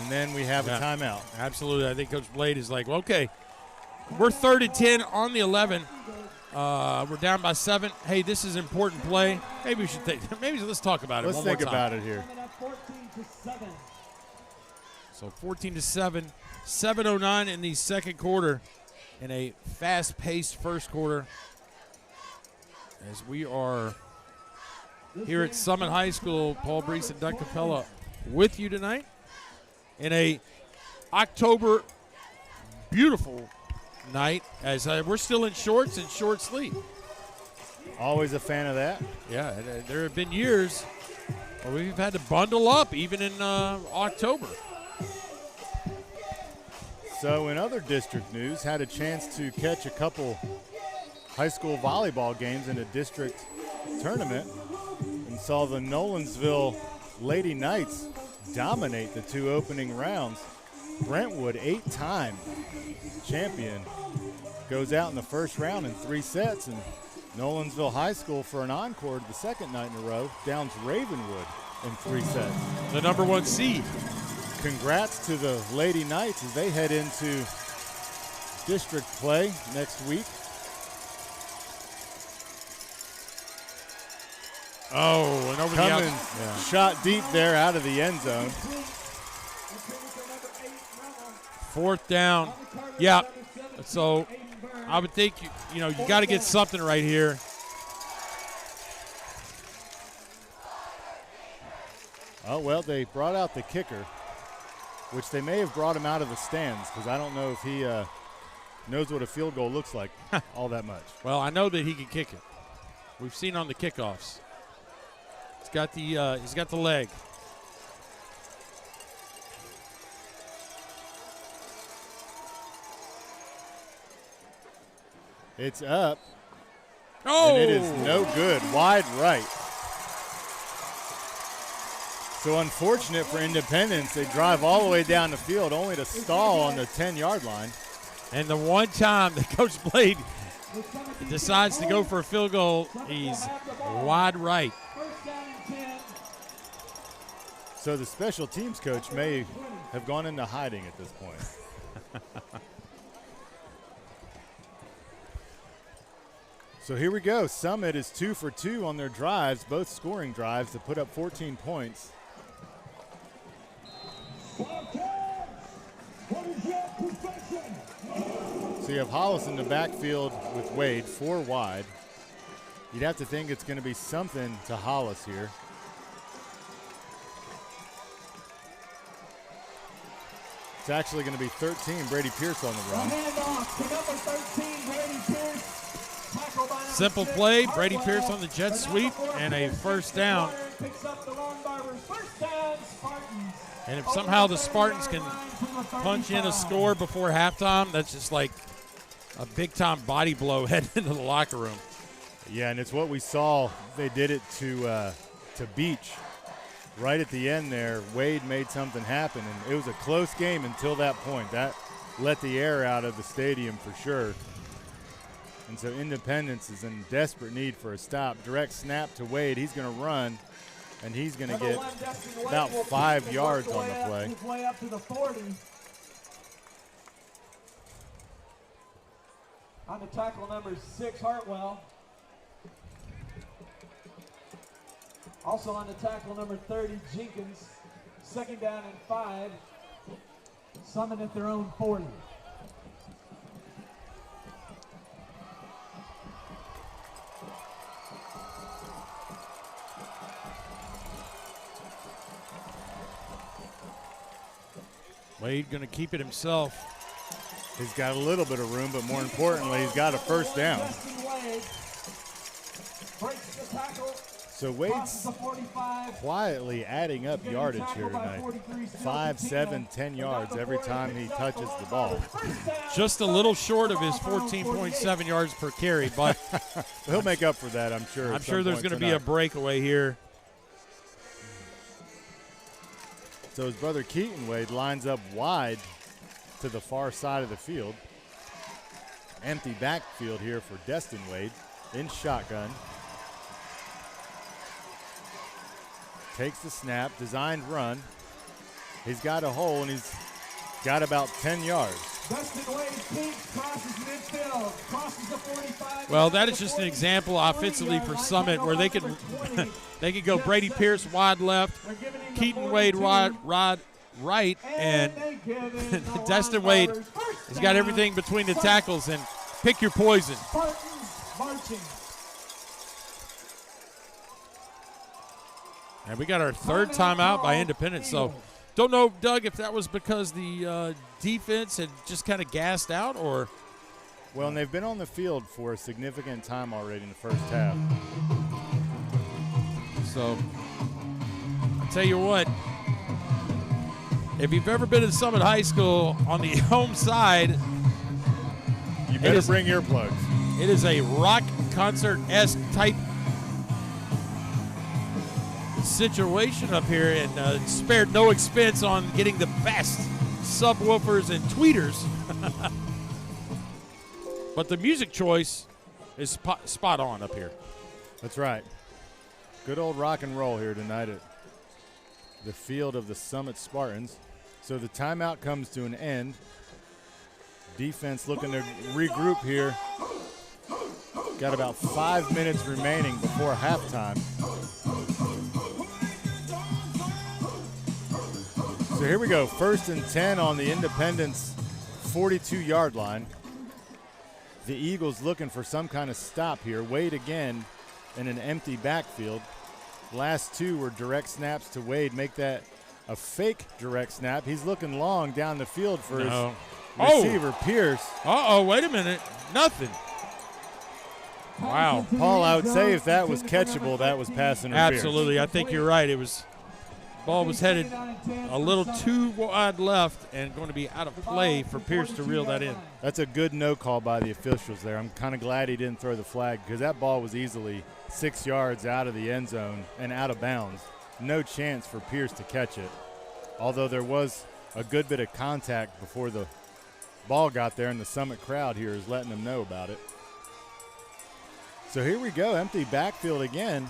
B: And then we have a timeout.
A: Absolutely. I think Coach Blade is like, well, okay, we're 3rd and 10 on the 11. We're down by 7. Hey, this is an important play. Maybe we should let's talk about it.
B: Let's think about it here.
C: 14-7.
A: So 14-7, 7:09 in the 2nd quarter, in a fast-paced 1st quarter. As we are here at Summit High School, Paul Breece and Doug Capella with you tonight in a October beautiful night as we're still in shorts and short sleeve.
B: Always a fan of that.
A: Yeah, there have been years where we've had to bundle up even in October.
B: So in other district news, had a chance to catch a couple high school volleyball games in a district tournament and saw the Nolensville Lady Knights dominate the 2 opening rounds. Brentwood, 8-time champion, goes out in the first round in 3 sets, and Nolensville High School for an encore the second night in a row downs Ravenwood in 3 sets.
A: The number 1 seed.
B: Congrats to the Lady Knights as they head into district play next week.
A: Oh, and over
B: Cummins
A: the outside.
B: shot deep there out of the end zone.
A: 4th down. Yeah. So I would think you got to get something right here.
B: Oh, well, they brought out the kicker, which they may have brought him out of the stands because I don't know if he knows what a field goal looks like all that much.
A: Well, I know that he can kick it. We've seen on the kickoffs. He's got the leg.
B: It's up.
A: Oh!
B: And it is no good. Wide right. So unfortunate for Independence. They drive all the way down the field only to stall on the 10-yard line.
A: And the one time that Coach Blade decides to go for a field goal, he's wide right.
B: So the special teams coach may have gone into hiding at this point. So here we go. Summit is 2 for 2 on their drives, both scoring drives to put up 14 points. So you have Hollis in the backfield with Wade, 4 wide. You'd have to think it's going to be something to Hollis here. It's actually going to be 13, Brady Pierce on the run.
A: Simple play, Brady Pierce on the jet sweep, and a first down. And if somehow the Spartans can punch in a score before halftime, that's just like a big-time body blow heading into the locker room.
B: Yeah, and it's what we saw. They did it to Beach. Right at the end there, Wade made something happen, and it was a close game until that point. That let the air out of the stadium for sure. And so Independence is in desperate need for a stop. Direct snap to Wade. He's going to run, and he's going to get about 5 yards on the play.
C: Way up to the 40. On the tackle, number 6, Hartwell. Also on the tackle, number 30, Jenkins. 2nd down and 5. Summit at their own 40.
A: Wade going to keep it himself.
B: He's got a little bit of room, but more importantly, he's got a first down. So Wade's quietly adding up yardage here tonight. 5, 7, 10 yards every time he touches the ball.
A: Just a little short of his 14.7 yards per carry, but
B: he'll make up for that, I'm sure.
A: I'm sure there's going to be a breakaway here.
B: So his brother Keaton Wade lines up wide to the far side of the field. Empty backfield here for Destin Wade in shotgun. Takes the snap, designed run. He's got a hole, and he's got about 10 yards.
A: Well, that is just an example offensively for Summit where they could go Brady Pierce wide left, Keaton Wade wide right, and Destin Wade has got everything between the tackles, and pick your poison. And we got our 3rd timeout by Independence, so Don't know, Doug, if that was because the defense had just kind of gassed out or.
B: Well, and they've been on the field for a significant time already in the first half.
A: So, I'll tell you what, if you've ever been at Summit High School on the home side,
B: you better bring earplugs.
A: It is a rock concert-esque type situation up here, and spared no expense on getting the best subwoofers and tweeters. But the music choice is spot on up here.
B: That's right. Good old rock and roll here tonight at the field of the Summit Spartans. So the timeout comes to an end. Defense looking to regroup here. Got about 5 minutes remaining before halftime. So here we go, 1st and 10 on the Independence 42-yard line. The Eagles looking for some kind of stop here. Wade again in an empty backfield. Last two were direct snaps to Wade. Make that a fake direct snap. He's looking long down the field for his receiver, Pierce.
A: Uh-oh, wait a minute. Nothing. Wow.
B: Paul, I would say if that was catchable, that was pass interference.
A: Absolutely. I think you're right. Ball was headed a little too wide left and going to be out of play for Pierce to reel that in.
B: That's a good no call by the officials there. I'm kind of glad he didn't throw the flag because that ball was easily 6 yards out of the end zone and out of bounds. No chance for Pierce to catch it, although there was a good bit of contact before the ball got there, and the Summit crowd here is letting them know about it. So here we go, empty backfield again.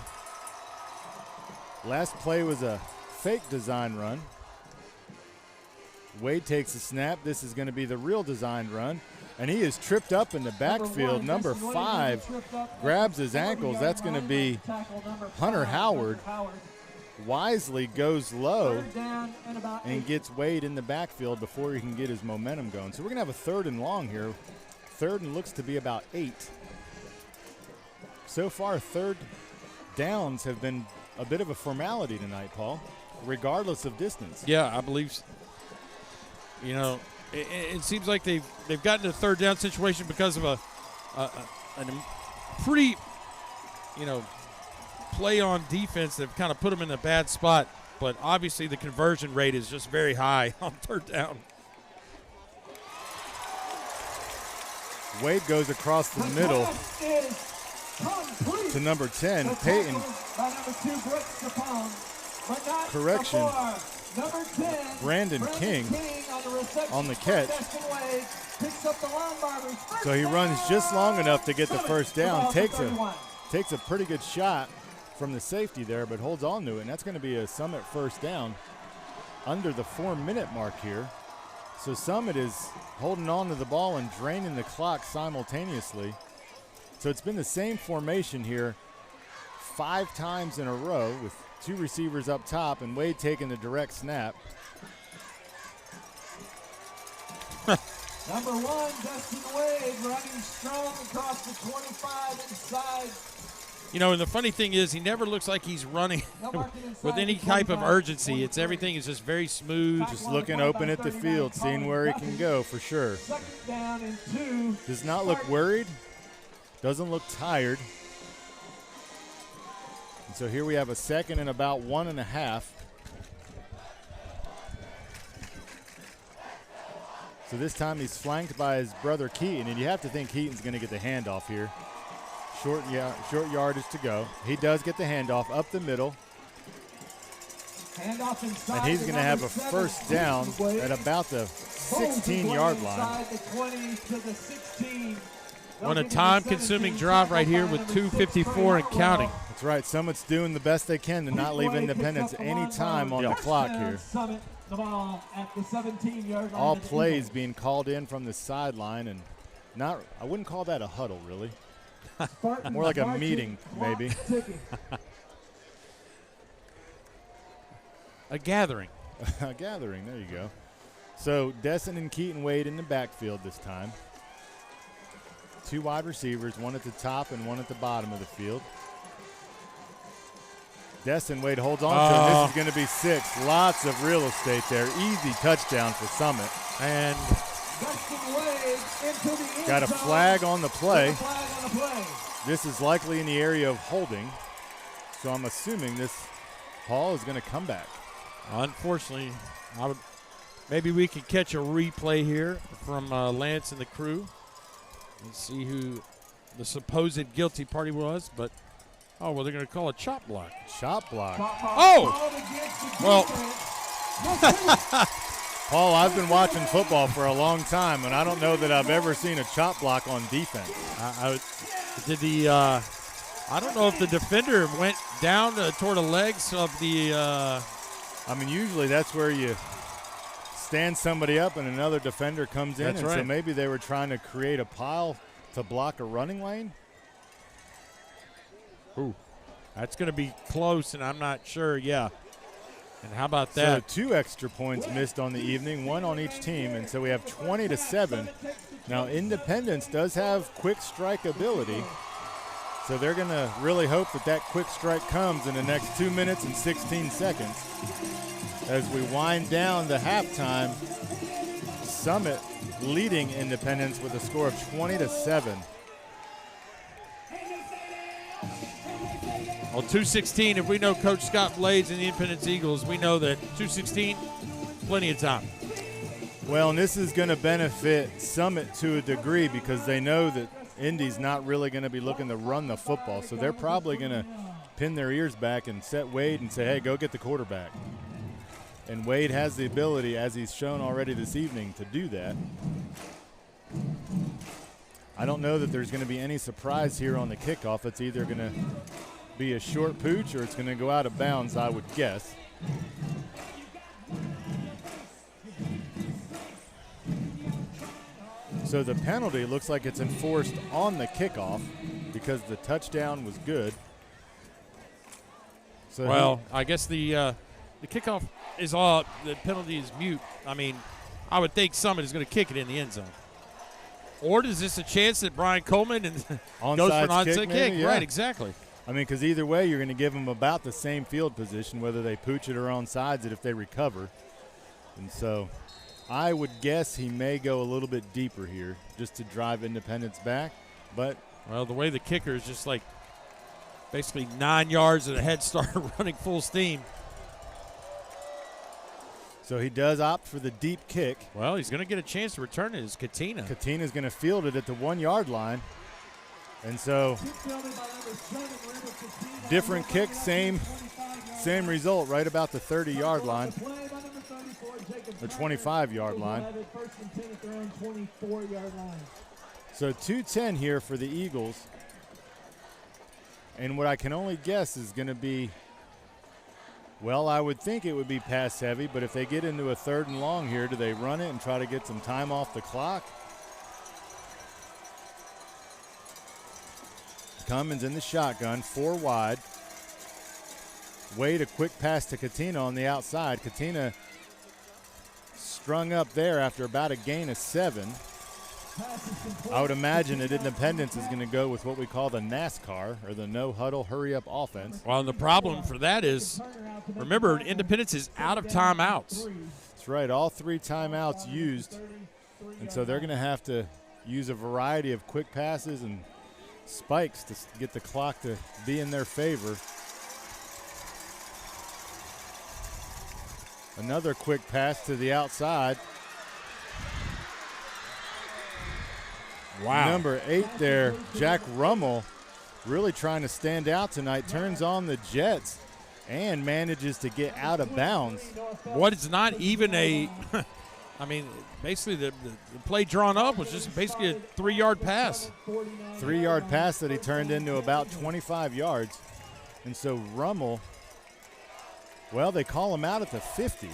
B: Last play was a fake design run. Wade takes a snap. This is going to be the real design run. And he is tripped up in the backfield. Number 5 grabs his ankles. That's going to be Hunter Howard. Wisely goes low and gets Wade in the backfield before he can get his momentum going. So we're going to have a 3rd and long here. 3rd and looks to be about 8. So far, 3rd downs have been a bit of a formality tonight, Paul, regardless of distance.
A: Yeah, I believe so. You know, it seems like they've gotten to a 3rd down situation because of a pretty, play on defense that kind of put them in a bad spot. But obviously the conversion rate is just very high on 3rd down.
B: Wade goes across the middle to number 10, Peyton. Correction. Brandon King on the catch. So he runs just long enough to get the 1st down. Takes a pretty good shot from the safety there, but holds on to it. And that's going to be a Summit 1st down under the 4-minute mark here. So Summit is holding on to the ball and draining the clock simultaneously. So it's been the same formation here 5 times in a row with 2 receivers up top and Wade taking the direct snap.
C: Number 1, Dustin Wade, running strong across the 25 inside.
A: And the funny thing is he never looks like he's running with any type of urgency. Everything is just very smooth.
B: Just looking open at the field, seeing where he can go for sure.
C: 2nd down and 2.
B: Does not look worried. Doesn't look tired. And so here we have a 2nd and about 1.5. So this time he's flanked by his brother Keaton, and you have to think Keaton's going to get the handoff here. Short yardage to go. He does get the handoff up the middle.
C: Handoff inside,
B: and he's going to have a 1st down at about the 16-yard line.
C: The 20 to the 16.
A: On a time-consuming drive right here with 2:54 and counting.
B: That's right. Summit's doing the best they can to not leave Independence any time on the clock here.
C: The ball at the 17-yard line.
B: All plays being called in from the sideline, and I wouldn't call that a huddle, really. More like a meeting, maybe.
A: A gathering.
B: A gathering, there you go. So Desson and Keaton Wade in the backfield this time. 2 wide receivers, one at the top and one at the bottom of the field. Destin Wade holds on to it. This is going to be 6. Lots of real estate there. Easy touchdown for Summit.
A: And
B: got a flag on the play. This is likely in the area of holding. So I'm assuming this ball is going to come back.
A: Unfortunately, maybe we can catch a replay here from Lance and the crew and see who the supposed guilty party was. But, well, they're going to call a chop block.
B: Chop block.
A: Oh! Well,
B: Paul, I've been watching football for a long time, and I don't know that I've ever seen a chop block on defense.
A: I don't know if the defender went down toward the legs of the
B: I mean, usually that's where you stand somebody up and another defender comes in.
A: That's
B: and
A: right.
B: So maybe they were trying to create a pile to block a running lane.
A: Ooh, that's going to be close, and I'm not sure. Yeah. And how about that?
B: So 2 extra points missed on the evening, 1 on each team, and so we have 20-7. Now, Independence does have quick strike ability, so they're going to really hope that that quick strike comes in the next 2 minutes and 16 seconds. As we wind down the halftime, Summit leading Independence with a score of 20-7.
A: Well, 2:16, if we know Coach Scott Blades and the Independence Eagles, we know that 2:16, plenty of time.
B: Well, and this is going to benefit Summit to a degree because they know that Indy's not really going to be looking to run the football, so they're probably going to pin their ears back and set Wade and say, hey, go get the quarterback. And Wade has the ability, as he's shown already this evening, to do that. I don't know that there's going to be any surprise here on the kickoff. It's either going to be a short pooch or it's going to go out of bounds, I would guess. So the penalty looks like it's enforced on the kickoff because the touchdown was good. So
A: well, I guess the kickoff is all, the penalty is mute. I mean, I would think Summit is going to kick it in the end zone. Or is this a chance that Brian Coleman goes for an onside kick?
B: Yeah.
A: Right, exactly.
B: I mean, because either way, you're going to give them about the same field position, whether they pooch it or onsides it if they recover. And so I would guess he may go a little bit deeper here just to drive Independence back. But
A: well, the way the kicker is just like basically 9 yards and a head start running full steam.
B: So he does opt for the deep kick.
A: Well, he's going to get a chance to return it. It's Katina.
B: Katina's going to field it at the 1 yard line. And so different kick, same result, right about the 30-yard line, or 25-yard line. So 2:10 here for the Eagles. And what I can only guess is going to be, well, I would think it would be pass heavy, but if they get into a 3rd and long here, do they run it and try to get some time off the clock? Cummins in the shotgun, 4 wide. Wade, a quick pass to Katina on the outside. Katina strung up there after about a gain of 7. I would imagine that Independence is going to go with what we call the NASCAR, or the no-huddle, hurry-up offense.
A: Well, and the problem for that is, remember, Independence is out of timeouts.
B: That's right, all 3 timeouts used. And so they're going to have to use a variety of quick passes and spikes to get the clock to be in their favor. Another quick pass to the outside.
A: Wow.
B: Number 8 there, Jack Rummel, really trying to stand out tonight, turns on the jets and manages to get out of bounds.
A: What is not even a I mean, basically the play drawn up was just basically a 3-yard pass.
B: 3-yard pass that he turned into about 25 yards. And so Rummel, well, they call him out at the 50.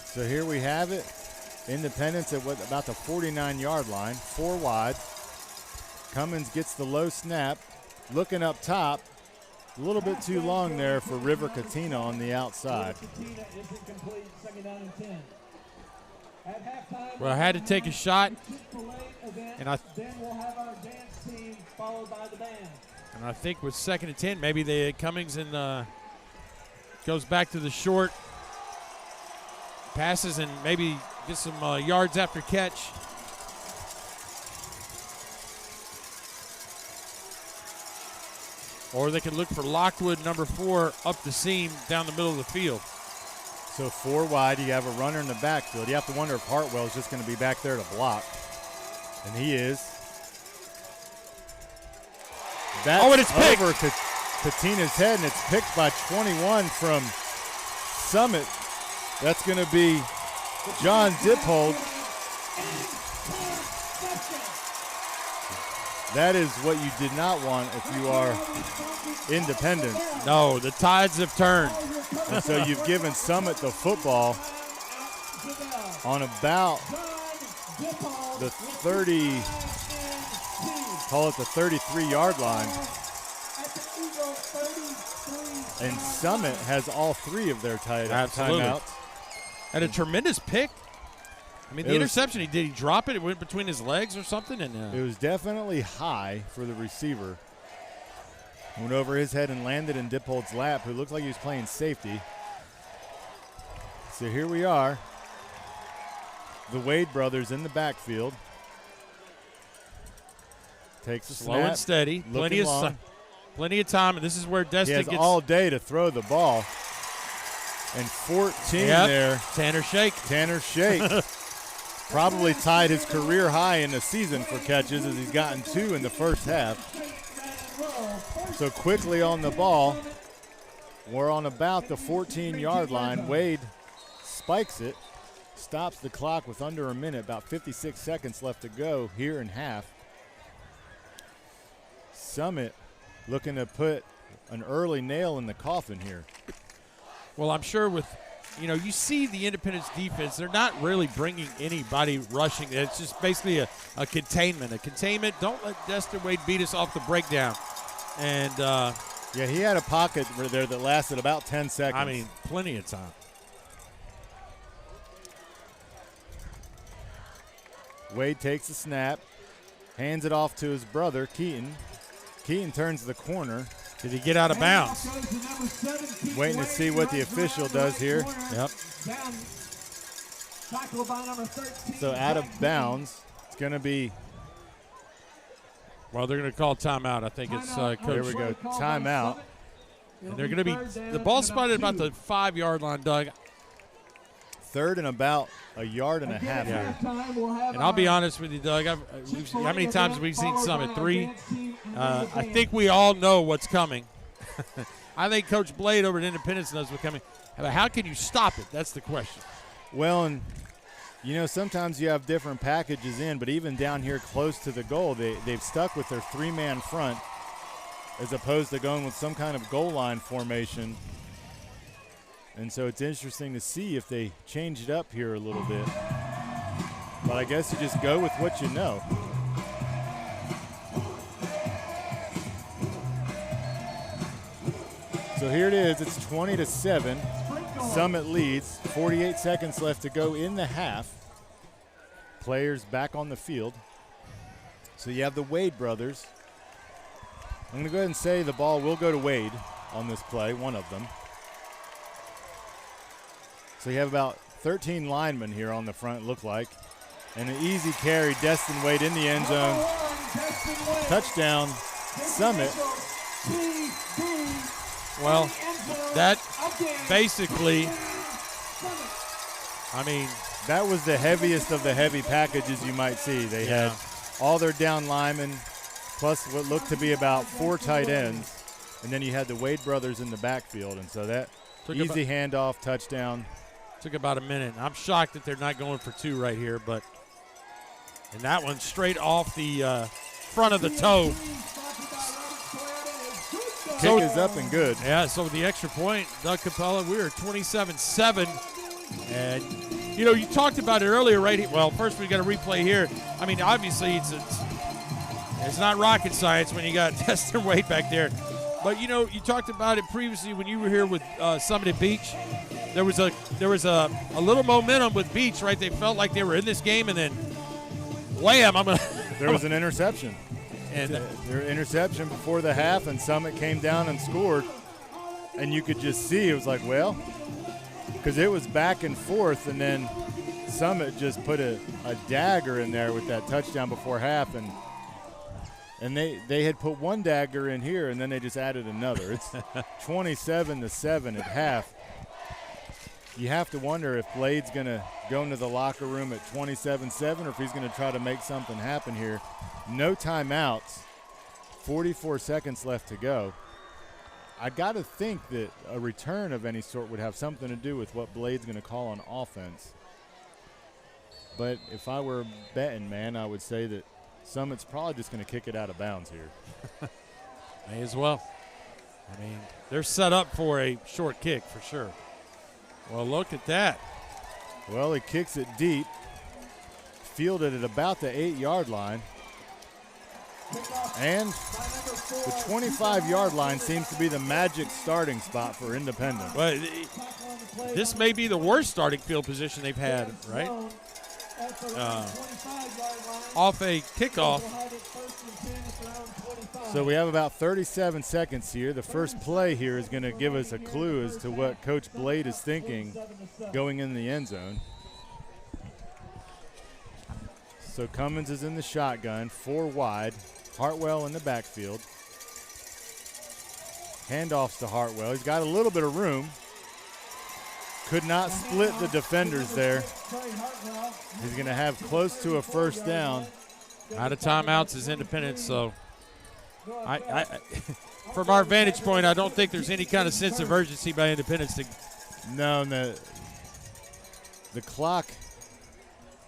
B: So here we have it. Independence at about the 49-yard line, 4 wide. Cummins gets the low snap, looking up top. A little bit too long there for River Katina on the outside.
A: Well, I had to take a shot, and
C: then we'll have our dance team followed by the band.
A: And I think with 2nd and 10, maybe Cummings and goes back to the short passes and maybe get some yards after catch. Or they can look for Lockwood, number 4, up the seam down the middle of the field.
B: So 4 wide, you have a runner in the backfield. You have to wonder if Hartwell is just going to be back there to block. And he is. That's
A: and it's picked.
B: Over Patina's head, and it's picked by 21 from Summit. That's going to be John Dippold. That is what you did not want if you are Independent.
A: No, the tides have turned.
B: And so you've given Summit the football on about the 30, call it the 33-yard line. And Summit has all 3 of their timeouts.
A: And a tremendous pick. I mean, the interception, did he drop it? It went between his legs or something? And
B: it was definitely high for the receiver. Went over his head and landed in Dippold's lap, who looked like he was playing safety. So here we are. The Wade brothers in the backfield. Takes a
A: slow
B: snap,
A: and steady. Plenty of time, and this is where Destin
B: gets all day to throw the ball. And 14 there.
A: Tanner Shake.
B: Probably tied his career high in the season for catches, as he's gotten 2 in the first half. So quickly on the ball. We're on about the 14-yard line. Wade spikes it, stops the clock with under a minute, about 56 seconds left to go here in half. Summit looking to put an early nail in the coffin here.
A: Well, I'm sure with, you see the Independence defense, they're not really bringing anybody rushing. It's just basically a containment. A containment, don't let Destin Wade beat us off the breakdown. And
B: yeah, he had a pocket there that lasted about 10 seconds.
A: I mean, plenty of time.
B: Wade takes the snap, hands it off to his brother, Keaton. Keaton turns the corner.
A: Did he get out of bounds?
B: Waiting to see what the official does here.
A: Yep.
B: So out of bounds. It's going to be.
A: Well, they're going to call timeout. I think it's Coach.
B: There we go. Timeout.
A: And they're going to be the ball spotted about the 5-yard line, Doug.
B: 3rd and about a yard and a half here.
A: And I'll be honest with you, Doug. How many times have we seen Summit? 3. I think we all know what's coming. I think Coach Blade over at Independence knows what's coming. How can you stop it? That's the question.
B: Well, and sometimes you have different packages in, but even down here close to the goal, they've stuck with their 3-man front as opposed to going with some kind of goal line formation. And so it's interesting to see if they change it up here a little bit. But I guess you just go with what you know. So here it is. It's 20-7. Summit leads. 48 seconds left to go in the half. Players back on the field. So you have the Wade brothers. I'm going to go ahead and say the ball will go to Wade on this play, one of them. So you have about 13 linemen here on the front, look like. And an easy carry, Destin Wade in the end zone. Touchdown, Summit.
A: Well, that basically,
B: that was the heaviest of the heavy packages you might see. They had all their down linemen, plus what looked to be about 4 tight ends. And then you had the Wade brothers in the backfield. And so that easy handoff, touchdown.
A: Took about a minute. I'm shocked that they're not going for 2 right here, and that one straight off the front of the toe.
B: Kick is up and good.
A: Yeah, so the extra point, Doug Capella, we are 27-7. And, you talked about it earlier right here. Well, first we got a replay here. I mean, obviously it's not rocket science when you got Destin Wade back there. But, you talked about it previously when you were here with Summit at Beach. There was a little momentum with Beach, right? They felt like they were in this game, and then wham!
B: There was an interception.
A: And
B: their interception before the half, and Summit came down and scored. And you could just see it was like, well, because it was back and forth, and then Summit just put a dagger in there with that touchdown before half, and they had put one dagger in here, and then they just added another. It's 27-7 at half. You have to wonder if Blade's going to go into the locker room at 27-7 or if he's going to try to make something happen here. No timeouts, 44 seconds left to go. I got to think that a return of any sort would have something to do with what Blade's going to call on offense. But if I were a betting man, I would say that Summit's probably just going to kick it out of bounds here.
A: May as well. I mean, they're set up for a short kick for sure. Well, look at that.
B: Well, he kicks it deep, fielded at about the 8-yard line. And the 25-yard line seems to be the magic starting spot for Independent.
A: Well, this may be the worst starting field position they've had, right? Off a kickoff.
B: So we have about 37 seconds here. The first play here is going to give us a clue as to what Coach Blade is thinking going in the end zone. So Cummins is in the shotgun, 4 wide. Hartwell in the backfield. Handoffs to Hartwell. He's got a little bit of room. Could not split the defenders there. He's going to have close to a first down.
A: Out of timeouts is Independence, so I from our vantage point, I don't think there's any kind of sense of urgency by Independence to.
B: No, the clock,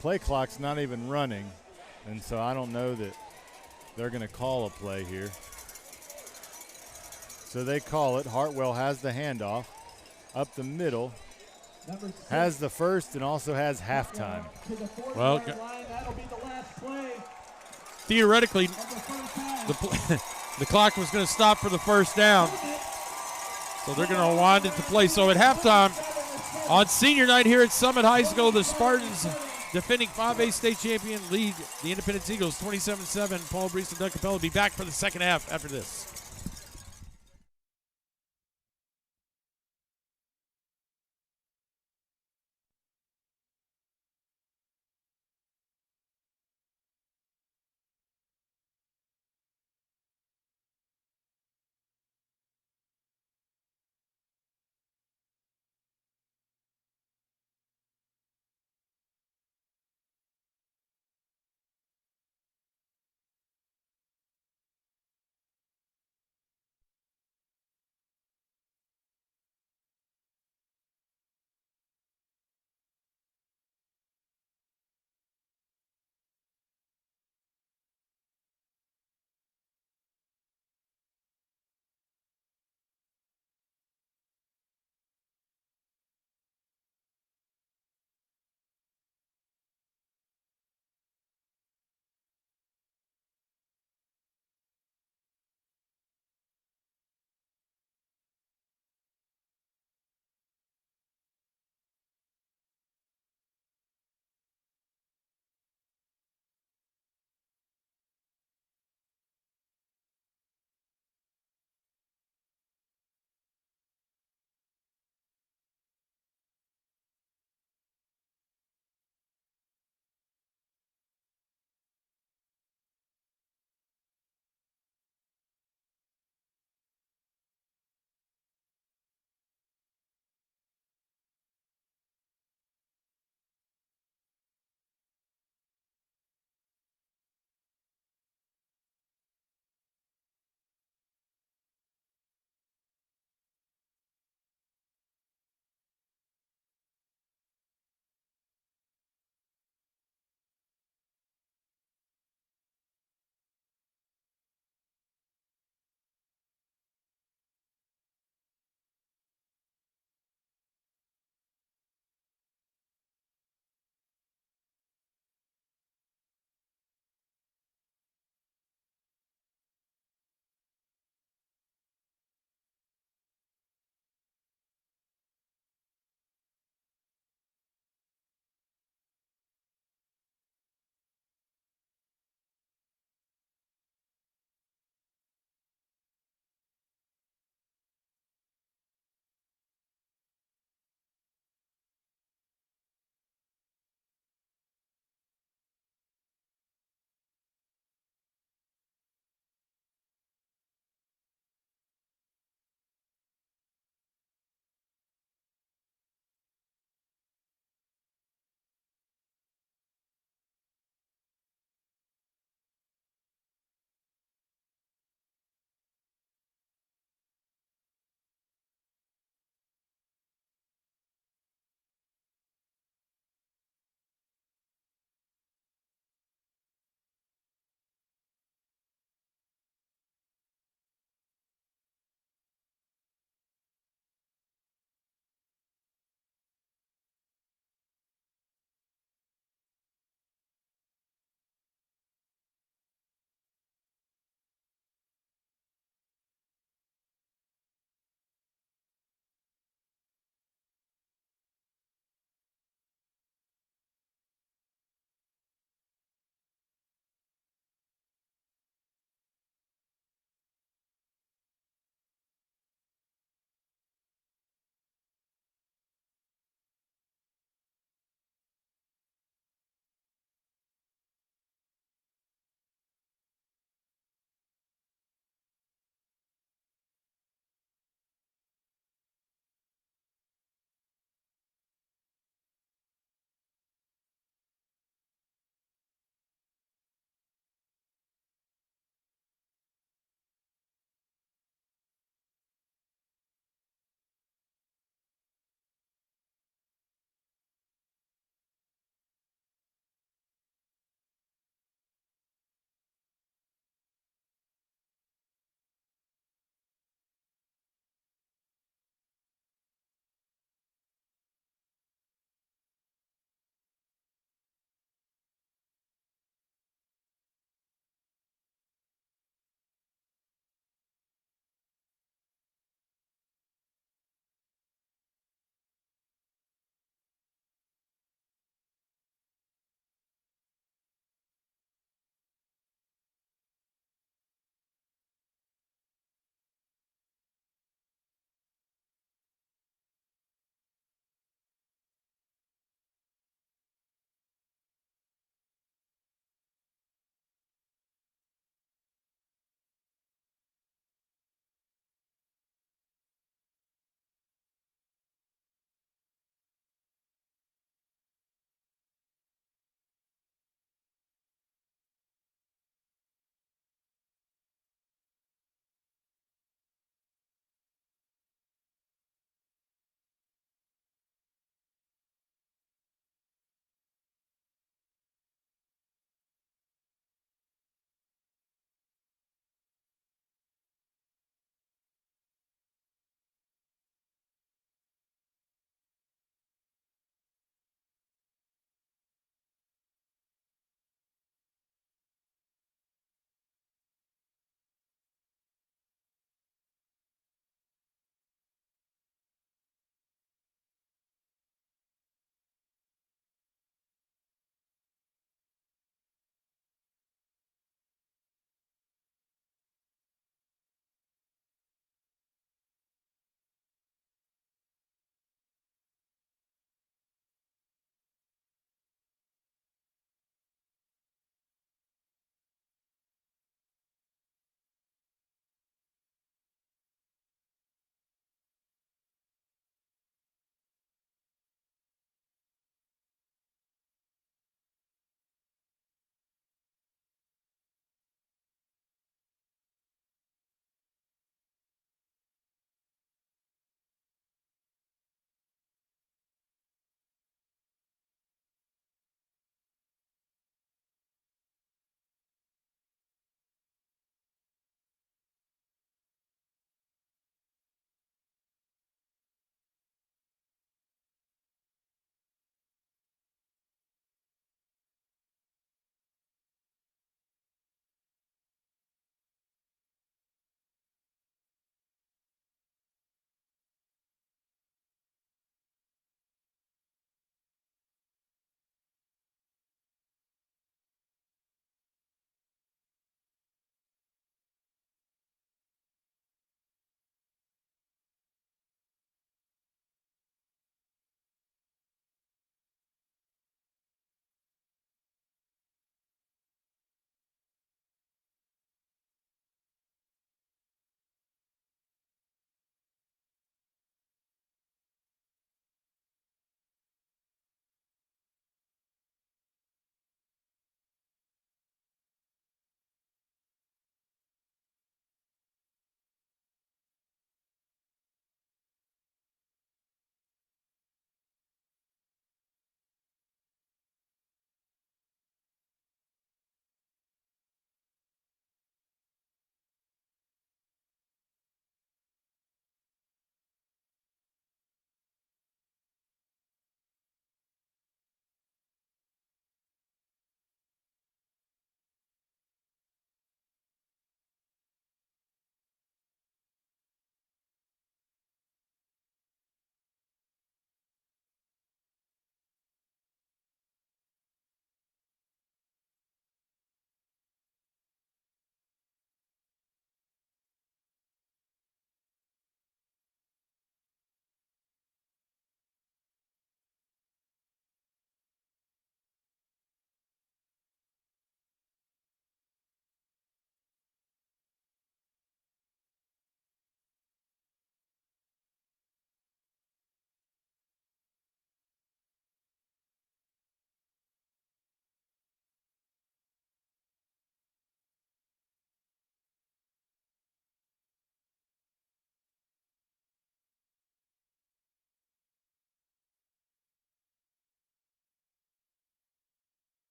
B: play clock's not even running, and so I don't know that they're going to call a play here. So they call it. Hartwell has the handoff up the middle, has the first, and also has halftime.
A: Well, theoretically, the clock was going to stop for the first down, so they're going to wind it to play. So at halftime, on senior night here at Summit High School, the Spartans, defending 5A state champion, lead the Independence Eagles 27-7. Paul Breece and Doug Capella will be back for the second half after this.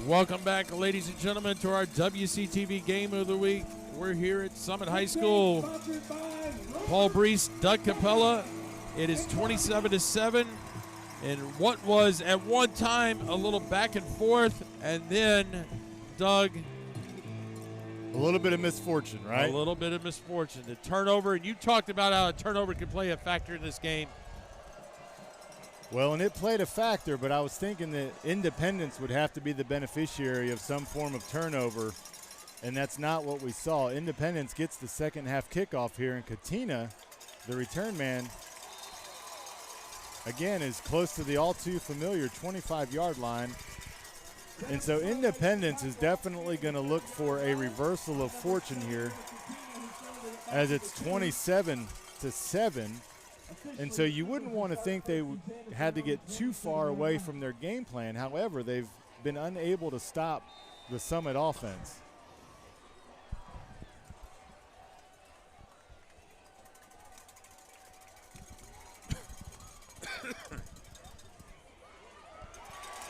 A: Welcome back, ladies and gentlemen, to our WCTV Game of the Week. We're here at Summit High School. Paul Breece, Doug Capella. It is 27-7. And what was at one time a little back and forth, and then Doug.
B: A little bit of misfortune, right?
A: A little bit of misfortune. The turnover, and you talked about how a turnover could play a factor in this game.
B: Well, and it played a factor, but I was thinking that Independence would have to be the beneficiary of some form of turnover, and that's not what we saw. Independence gets the second half kickoff here, and Katina, the return man, again, is close to the all too familiar 25-yard line. And so Independence is definitely going to look for a reversal of fortune here, as it's 27-7. And so you wouldn't want to think they had to get too far away from their game plan. However, they've been unable to stop the Summit offense.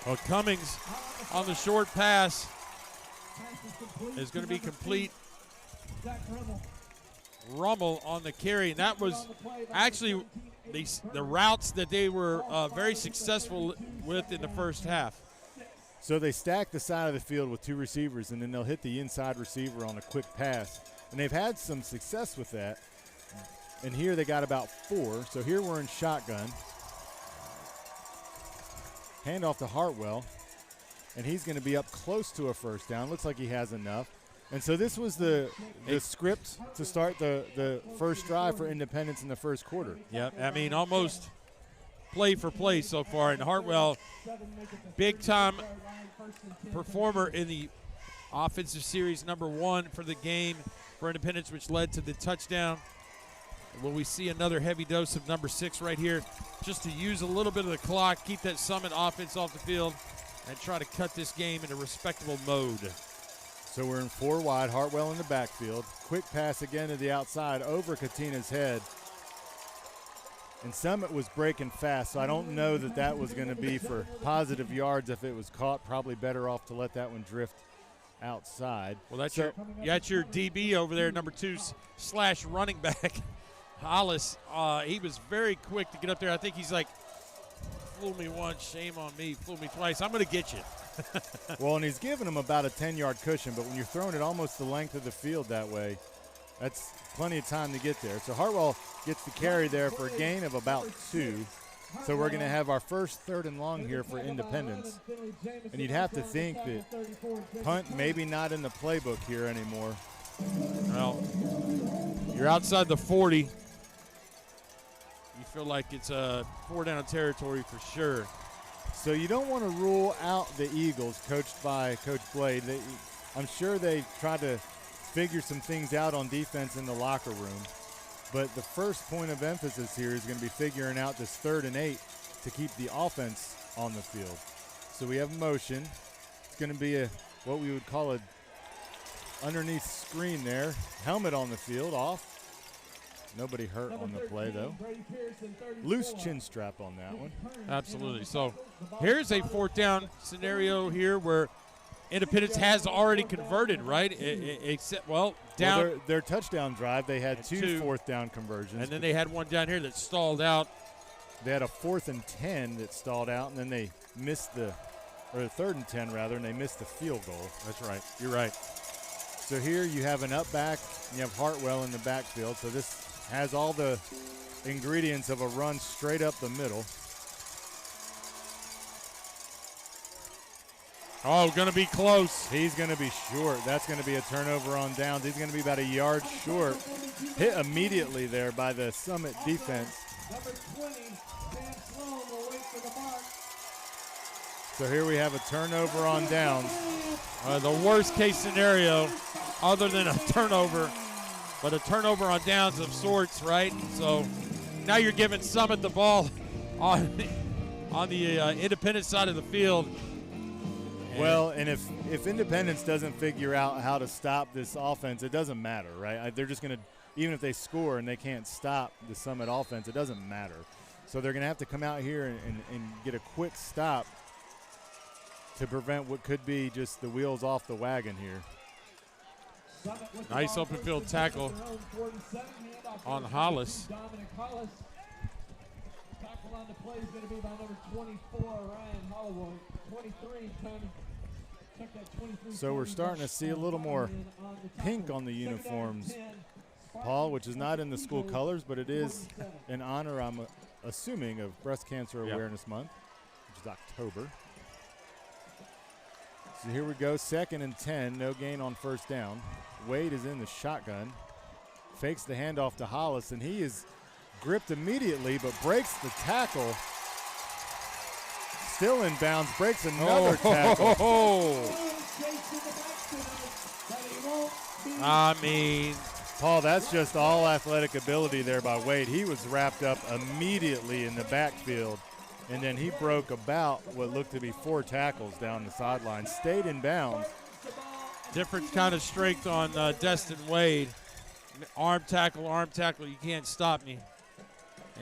A: Well, Cummings on the short pass is going to be complete. Rummel on the carry, and that was actually the routes that they were very successful with in the first half.
B: So they stack the side of the field with two receivers, and then they'll hit the inside receiver on a quick pass. And they've had some success with that. And here they got about 4. So here we're in shotgun. Handoff to Hartwell, and he's going to be up close to a first down. Looks like he has enough. And so this was the script to start the first drive for Independence in the first quarter.
A: Yeah, I mean, almost play for play so far. And Hartwell, big-time performer in the offensive series #1 for the game for Independence, which led to the touchdown. Will we see another heavy dose of #6 right here, just to use a little bit of the clock, keep that Summit offense off the field, and try to cut this game into respectable mode.
B: So we're in 4 wide, Hartwell in the backfield. Quick pass again to the outside over Katina's head. And Summit was breaking fast, so I don't know that that was going to be for positive yards if it was caught. Probably better off to let that one drift outside.
A: Well, that's your DB over there, #2 / running back. Hollis, he was very quick to get up there. I think he's like, fool me once, shame on me, fool me twice. I'm going to get you.
B: Well, and he's giving him about a 10-yard cushion, but when you're throwing it almost the length of the field that way, that's plenty of time to get there. So Hartwell gets the carry there for a gain of about 2. So we're going to have our first 3rd and long here for Independence. And you'd have to think that punt maybe not in the playbook here anymore.
A: Well, you're outside the 40. You feel like it's a 4-down territory for sure.
B: So you don't want to rule out the Eagles, coached by Coach Blade. I'm sure they tried to figure some things out on defense in the locker room. But the first point of emphasis here is going to be figuring out this 3rd and 8 to keep the offense on the field. So we have motion. It's going to be what we would call a underneath screen there. Helmet on the field, off. Nobody hurt on the play, though. Loose chin strap on that one.
A: Absolutely. So here's a 4th down scenario here where Independence has already converted, right? Except, down.
B: Their touchdown drive, they had 2 4th down conversions.
A: And then they had one down here that stalled out.
B: They had a 4th and 10 that stalled out, and then they missed or 3rd and 10 rather, and they missed the field goal.
A: That's right. You're right.
B: So here you have an up back, and you have Hartwell in the backfield. So this has all the ingredients of a run straight up the middle.
A: Oh, going to be close.
B: He's going to be short. That's going to be a turnover on downs. He's going to be about a yard short. Hit immediately there by the Summit defense.
C: Number 20, Sam Sloan will wait for the mark.
B: So here we have a turnover on downs.
A: The worst case scenario, other than a turnover, but a turnover on downs of sorts, right? So now you're giving Summit the ball on the Independence side of the field.
B: Well, and if Independence doesn't figure out how to stop this offense, it doesn't matter, right? They're just going to, even if they score and they can't stop the Summit offense, it doesn't matter. So they're going to have to come out here and get a quick stop. to prevent what could be just the wheels off the wagon here.
A: Nice open field tackle on Hollis.
C: Tackle on the play is going to be by number 24, Ryan Holloway. 23, check that 23.
B: So we're starting to see a little more pink on the uniforms, Paul, which is not in the school colors, but it is in honor, I'm assuming, of Breast Cancer Awareness Month, which is October. So here we go, 2nd and 10, no gain on first down. Wade is in the shotgun, fakes the handoff to Hollis, and he is gripped immediately, but breaks the tackle. Still in bounds, breaks another tackle.
A: I mean,
B: Paul, that's just all athletic ability there by Wade. He was wrapped up immediately in the backfield, and then he broke about what looked to be 4 tackles down the sideline, stayed in bounds.
A: different kind of strength on Destin Wade. Arm tackle, you can't stop me.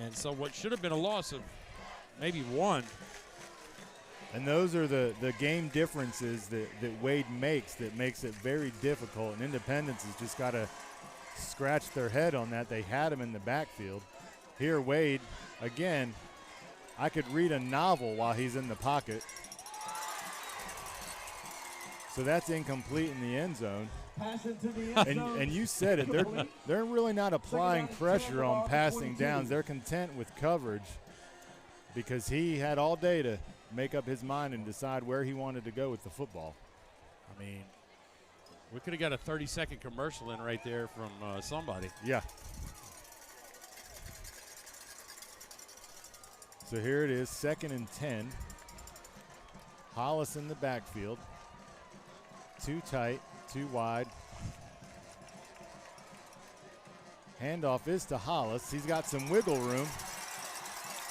A: And so what should have been a loss of maybe 1.
B: And those are the game differences that Wade makes that makes it very difficult. And Independence has just got to scratch their head on that. They had him in the backfield. Here, Wade, again, I could read a novel while he's in the pocket. So that's incomplete in the end zone. And you said it, they're really not applying pressure on passing downs. They're content with coverage because he had all day to make up his mind and decide where he wanted to go with the football.
A: I mean, we could have got a 30-second commercial in right there from somebody.
B: Yeah. So here it is, 2nd and 10. Hollis in the backfield. Too tight, too wide. Handoff is to Hollis. He's got some wiggle room.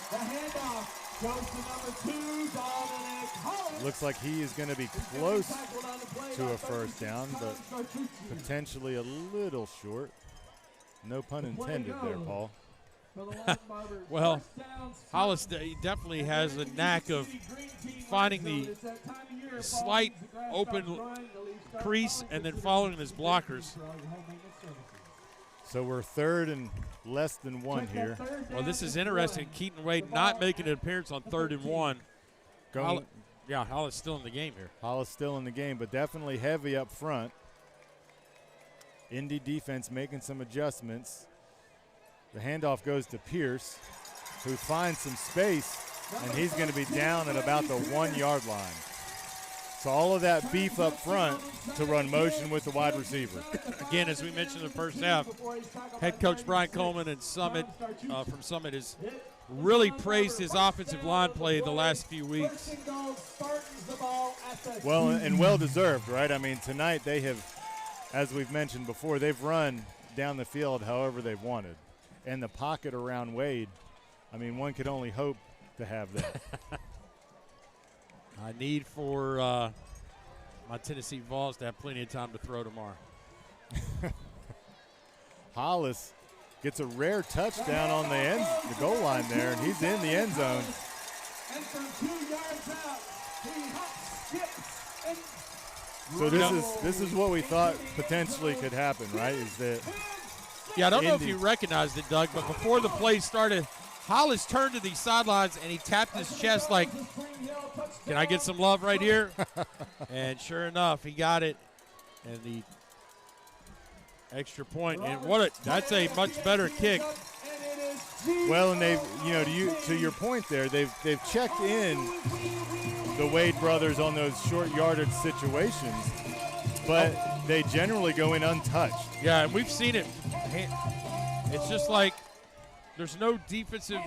C: The handoff goes to number 2, Dominic Hollis.
B: Looks like he is going to be close to a first down, but potentially a little short. No pun intended there, Paul.
A: Well, Hollis definitely has a knack of finding the slight open crease and then following his blockers.
B: So we're 3rd and less than 1 here.
A: Well, this is interesting. Keaton Wade not making an appearance on 3rd and 1. Hollis still in the game here.
B: Hollis still in the game, but definitely heavy up front. Indy defense making some adjustments. The handoff goes to Pierce, who finds some space, and he's going to be down at about the 1-yard line. So all of that beef up front to run motion with the wide receiver.
A: Again, as we mentioned in the first half, head coach Brian Coleman and Summit from Summit has really praised his offensive line play the last few weeks.
B: Well, and well-deserved, right? I mean, tonight they have, as we've mentioned before, they've run down the field however they've wanted. And the pocket around Wade, I mean, one could only hope to have that.
A: I need for my Tennessee Vols to have plenty of time to throw tomorrow.
B: Hollis gets a rare touchdown on the goal line there, and he's in the end zone.
C: And from 2 yards out, he hops, skips, and
B: so this is what we thought potentially could happen, right? Is that
A: I don't know if you recognized it, Doug, but before the play started, Hollis turned to the sidelines and he tapped his chest like, can I get some love right here? And sure enough, he got it. And the extra point. And that's a much better kick.
B: Well, and to your point there, they've checked in the Wade brothers on those short yardage situations, but they generally go in untouched.
A: Yeah, and we've seen it. It's just like there's no defensive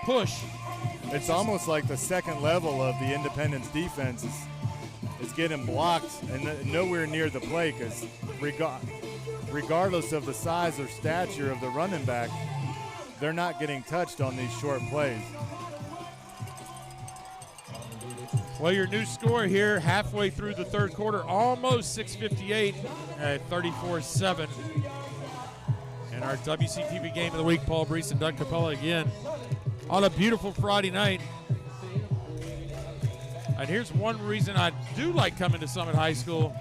A: push.
B: It's almost like the second level of the Independence defense is getting blocked and nowhere near the play because regardless of the size or stature of the running back, they're not getting touched on these short plays.
A: Well, your new score here halfway through the third quarter, almost 6:58 at 34-7. And our WCTV game of the week, Paul Breece and Doug Capella again on a beautiful Friday night. And here's one reason I do like coming to Summit High School: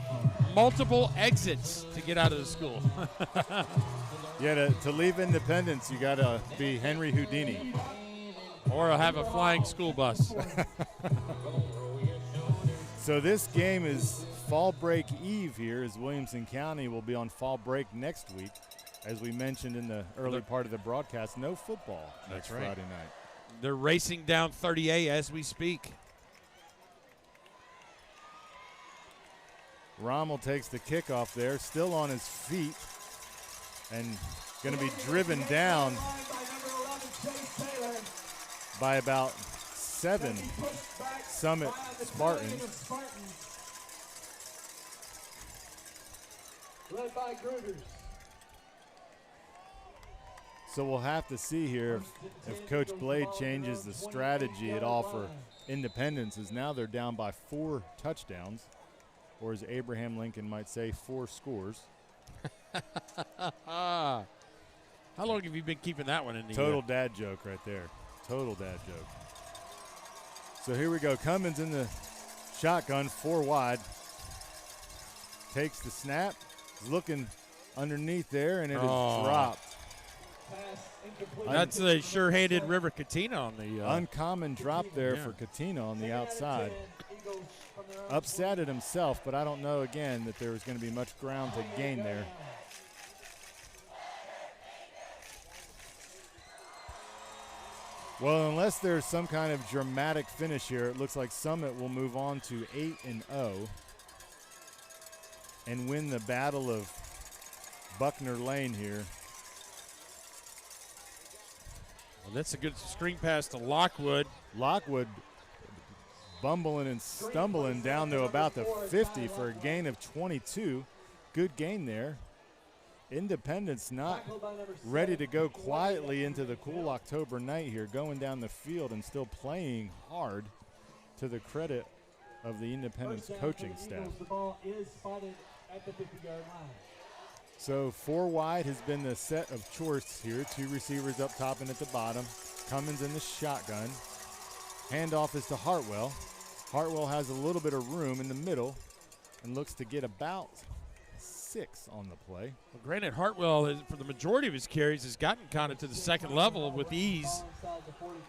A: multiple exits to get out of the school.
B: Yeah, to leave Independence, you got to be Henry Houdini.
A: Or have a flying school bus.
B: So this game is fall break eve here, as Williamson County will be on fall break next week. As we mentioned in the early part of the broadcast, no football next Friday night.
A: They're racing down 30A as we speak.
B: Rommel takes the kickoff there, still on his feet, and going to be driven down by about 7 Summit Spartans.
C: Led by Gruters.
B: So we'll have to see here if Coach Blade changes the strategy at all for Independence, as now they're down by 4 touchdowns, or as Abraham Lincoln might say, 4 scores.
A: How long have you been keeping that one in the
B: Total dad joke right there. Total dad joke. So here we go. Cummins in the shotgun, 4 wide. Takes the snap, looking underneath there, and it is dropped.
A: That's a sure-handed River Katina on the
B: uncommon drop there for Katina on the outside. Upset at himself, but I don't know, again, that there was going to be much ground to gain there. Well, unless there's some kind of dramatic finish here, it looks like Summit will move on to 8-0 and win the Battle of Buckner Lane here.
A: Well, that's a good screen pass to Lockwood.
B: Lockwood bumbling and stumbling down to about the 50 for a gain of 22. Good gain there. Independence not ready to go quietly into the cool October night here, going down the field and still playing hard, to the credit of the Independence coaching staff.
C: The ball is spotted at the 50-yard line.
B: So 4 wide has been the set of choice here. 2 receivers up top and at the bottom. Cummins in the shotgun. Handoff is to Hartwell. Hartwell has a little bit of room in the middle and looks to get about 6 on the play.
A: Well, granted, Hartwell, for the majority of his carries, has gotten kind of to the second level with ease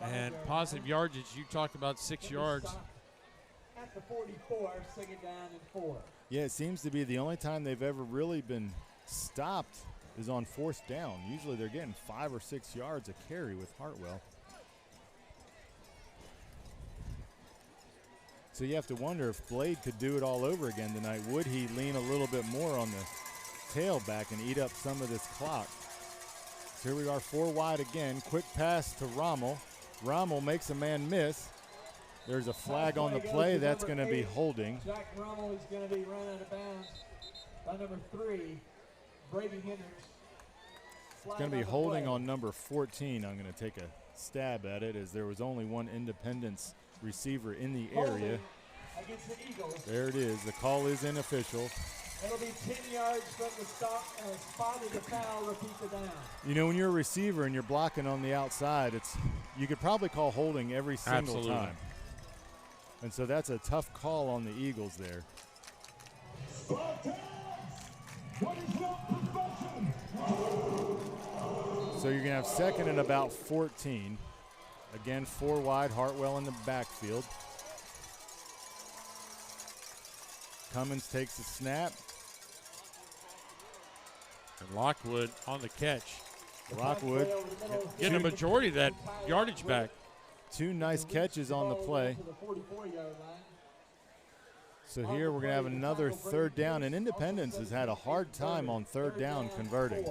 A: and positive yardage. You talked about 6 yards.
C: At the 44, second down and 4.
B: Yeah, it seems to be the only time they've ever really been stopped is on 4th down. Usually they're getting 5 or 6 yards a carry with Hartwell. So you have to wonder if Blade could do it all over again tonight. Would he lean a little bit more on the tailback and eat up some of this clock? So here we are, 4 wide again. Quick pass to Rommel. Rommel makes a man miss. There's a flag on the play. That's going to be holding.
C: Jack Rommel is going to be run out of bounds by number 3, Brady Hendricks.
B: It's going to be holding on number 14. I'm going to take a stab at it, as there was only one Independence receiver in the area.
C: Against the Eagles.
B: There it is. The call is unofficial.
C: It'll be 10 yards from the stop, spotted the foul, repeat the down.
B: You know, when you're a receiver and you're blocking on the outside, you could probably call holding every single time. And so that's a tough call on the Eagles there. So you're going to have second and about 14. Again, 4 wide, Hartwell in the backfield. Cummins takes the snap.
A: And Lockwood on the catch.
B: Lockwood
A: getting a majority of that yardage back.
B: 2 nice catches on the play. So here we're going to have another 3rd down, and Independence has had a hard time on 3rd down converting.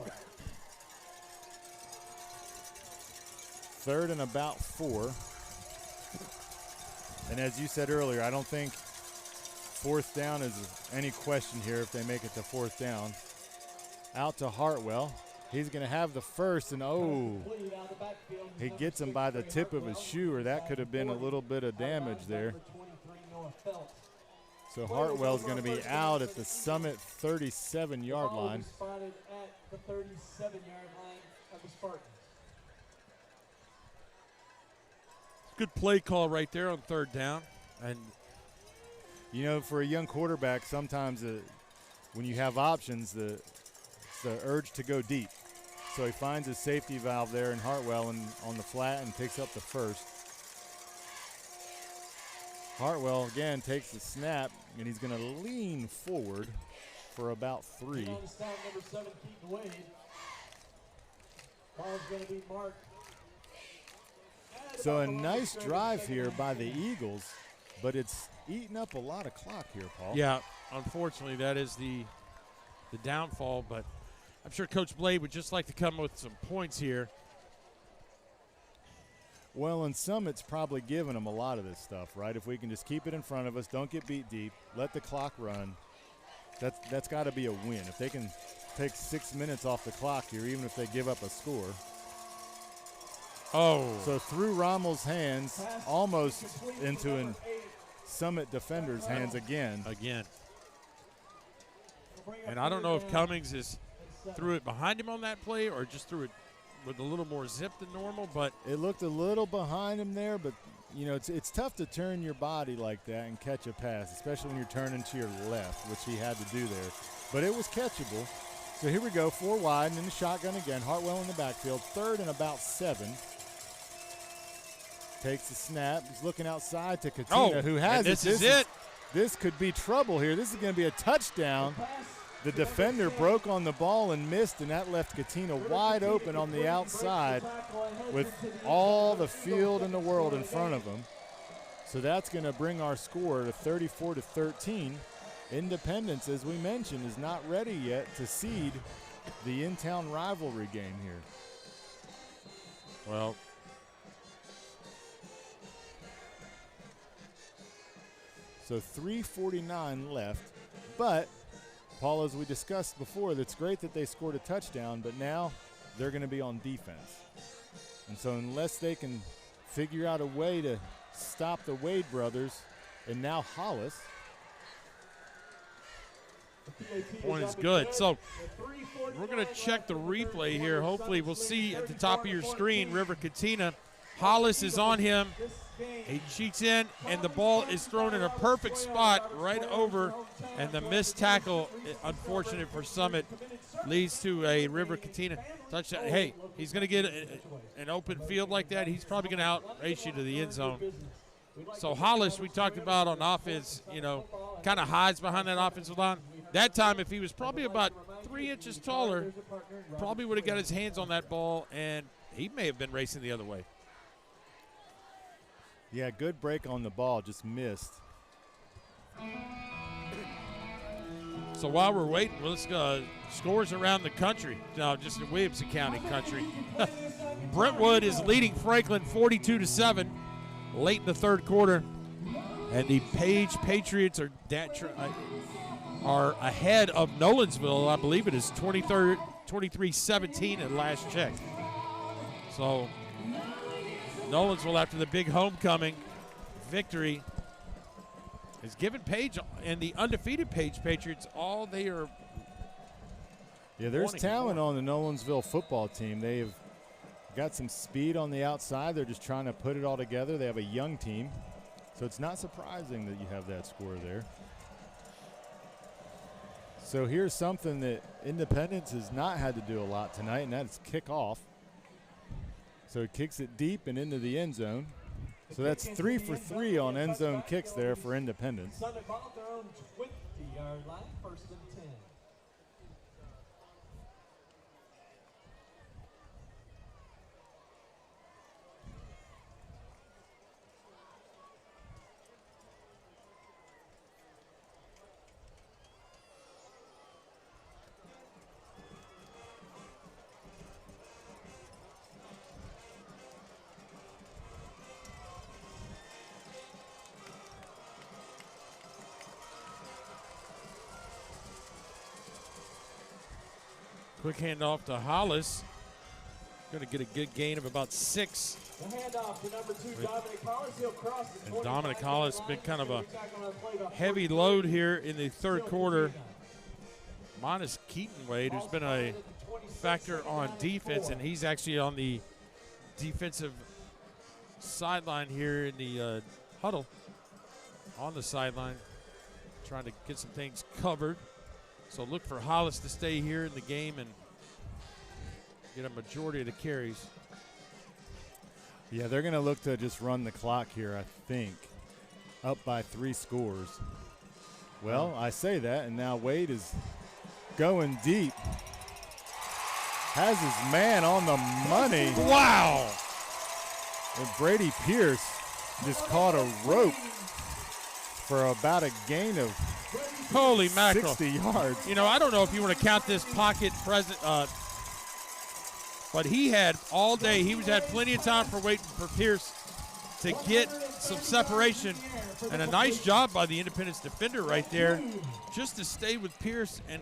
B: 3rd and about 4. And as you said earlier, I don't think 4th down is any question here if they make it to 4th down. Out to Hartwell. He's going to have the first, and he gets him by the tip of his shoe, or that could have been a little bit of damage there. So Hartwell's going to be out at the Summit 37-yard line.
C: Spotted at the 37-yard line of the Spartans.
A: Good play call right there on 3rd down. And
B: You know, for a young quarterback, sometimes when you have options, the urge to go deep. So he finds his safety valve there in Hartwell and on the flat and picks up the first. Hartwell again takes the snap, and he's going to lean forward for about 3.
C: Number 7, Keaton Wade. Ball's going to be marked.
B: So a nice drive here by the Eagles, but it's eating up a lot of clock here, Paul.
A: Yeah, unfortunately, that is the downfall, but I'm sure Coach Blade would just like to come with some points here.
B: Well, and Summit's probably giving them a lot of this stuff, right? If we can just keep it in front of us, don't get beat deep, let the clock run, that's got to be a win. If they can take 6 minutes off the clock here, even if they give up a score.
A: Oh.
B: So through Rommel's hands, almost into an Summit defender's hands again.
A: And I don't know if Cummings threw it behind him on that play or just threw it with a little more zip than normal, but
B: it looked a little behind him there, but you know, it's tough to turn your body like that and catch a pass, especially when you're turning to your left, which he had to do there. But it was catchable. So here we go, 4 wide and in the shotgun again. Hartwell in the backfield, 3rd and about 7. Takes the snap. He's looking outside to Katina, who has
A: this is it.
B: This could be trouble here. This is going to be a touchdown. The defender broke on the ball and missed, and that left Katina wide open on the outside with all the field in the world in front of him. So that's going to bring our score to 34-13. Independence, as we mentioned, is not ready yet to seed the in-town rivalry game here.
A: Well,
B: so 3:49 left, but Paul, as we discussed before, that's great that they scored a touchdown, but now they're going to be on defense. And so unless they can figure out a way to stop the Wade brothers, and now Hollis.
A: Point is good. So we're going to check the replay here. Hopefully we'll see at the top of your screen, River Katina. Hollis is on him. He cheats in, and the ball is thrown in a perfect spot right over, and the missed tackle, unfortunate for Summit, leads to a River Katina touchdown. Hey, he's going to get an open field like that. He's probably going to outrace you to the end zone. So Hollis, we talked about on offense, you know, kind of hides behind that offensive line. That time, if he was probably about 3 inches taller, probably would have got his hands on that ball, and he may have been racing the other way.
B: Yeah, good break on the ball, just missed.
A: So while we're waiting, let's scores around the country. No, just in Williamson County country. Brentwood is leading Franklin 42-7 late in the 3rd quarter. And the Page Patriots are ahead of Nolensville. I believe it is 23-17 at last check. So Nolensville, after the big homecoming victory, is giving Page and the undefeated Page Patriots all they are.
B: Yeah, there's talent on the Nolensville football team. They've got some speed on the outside. They're just trying to put it all together. They have a young team, so it's not surprising that you have that score there. So here's something that Independence has not had to do a lot tonight, and that is kick off. So he kicks it deep and into the end zone. So that's 3 for 3 on end zone kicks there for Independence.
C: Summit ball at their own 20-yard line, 1st and 10.
A: Quick handoff to Hollis. Going to get a good gain of about 6.
C: The handoff to number 2, Dominic Hollis. He'll cross the 25.
A: And Dominic Hollis been kind of a heavy load here in the 3rd quarter. Minus Keaton Wade, who's been a factor on defense, and he's actually on the defensive sideline here in the huddle. On the sideline. trying to get some things covered. So look for Hollis to stay here in the game and get a majority of the carries.
B: Yeah, they're going to look to just run the clock here, I think, up by 3 scores. Well, I say that, and now Wade is going deep. Has his man on the money.
A: Wow.
B: And Brady Pierce just caught a rope for about a gain of
A: Holy mackerel.
B: 60 yards.
A: You know, I don't know if you want to count this pocket present, but he had all day. He had plenty of time for waiting for Pierce to get some separation, and a nice job by the Independence defender right there just to stay with Pierce and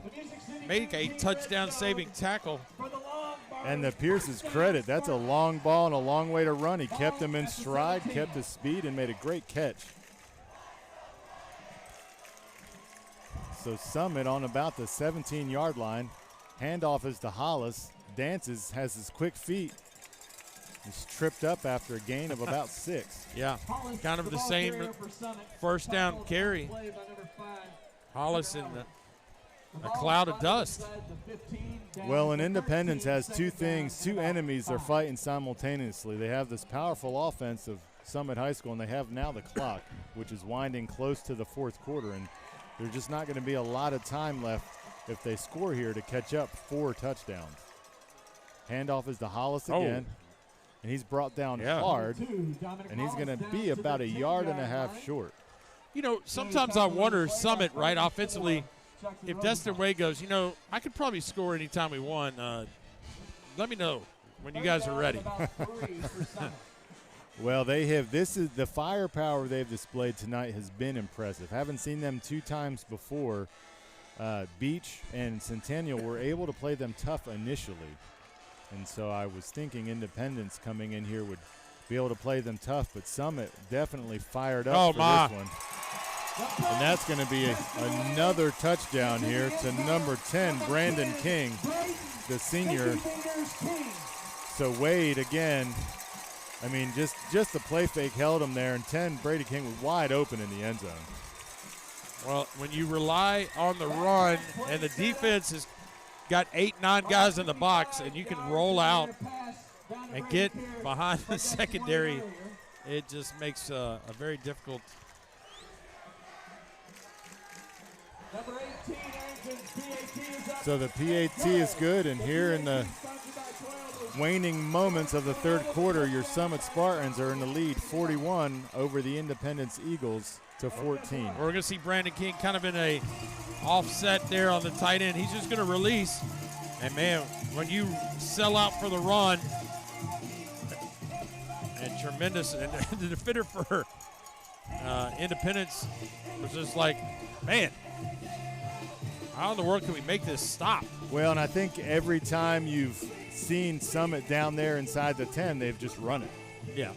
A: make a touchdown-saving tackle.
B: And to Pierce's credit, that's a long ball and a long way to run. He kept him in stride, kept his speed, and made a great catch. So Summit on about the 17-yard line. Handoff is to Hollis. Dances, has his quick feet. He's tripped up after a gain of about 6.
A: Yeah, kind of the same first down carry. Hollis in a cloud of dust.
B: Well, and Independence has 2 things, 2 enemies they're fighting simultaneously. They have this powerful offense of Summit High School, and they have now the clock, which is winding close to the 4th quarter. And there's just not going to be a lot of time left if they score here to catch up 4 touchdowns. Handoff is to Hollis again. And he's brought down hard, and he's going to be about 1.5 yards short.
A: You know, sometimes I wonder, Summit, right, offensively, if Destin Wade goes, you know, I could probably score anytime we want. Let me know when you guys are ready.
B: Well, they have. This is the firepower they've displayed tonight has been impressive. Haven't seen them 2 times before. Beach and Centennial were able to play them tough initially. And so I was thinking Independence coming in here would be able to play them tough, but Summit definitely fired up for this one. And that's going to be another touchdown here to number 10, Brandon King, the senior. So Wade again, I mean, just the play fake held him there, and 10, Brady King was wide open in the end zone.
A: Well, when you rely on the run and the defense has got 8-9 guys in the box, and you can roll out and get behind the secondary, it just makes a very difficult.
B: So the PAT is good, and here in the waning moments of the 3rd quarter, your Summit Spartans are in the lead 41 over the Independence Eagles to 14.
A: We're going to see Brandon King kind of in a offset there on the tight end. He's just going to release. And, man, when you sell out for the run, and tremendous, and the defender for Independence was just like, man, how in the world can we make this stop?
B: Well, and I think every time you've seen Summit down there inside the 10, they've just run it.
A: Yeah.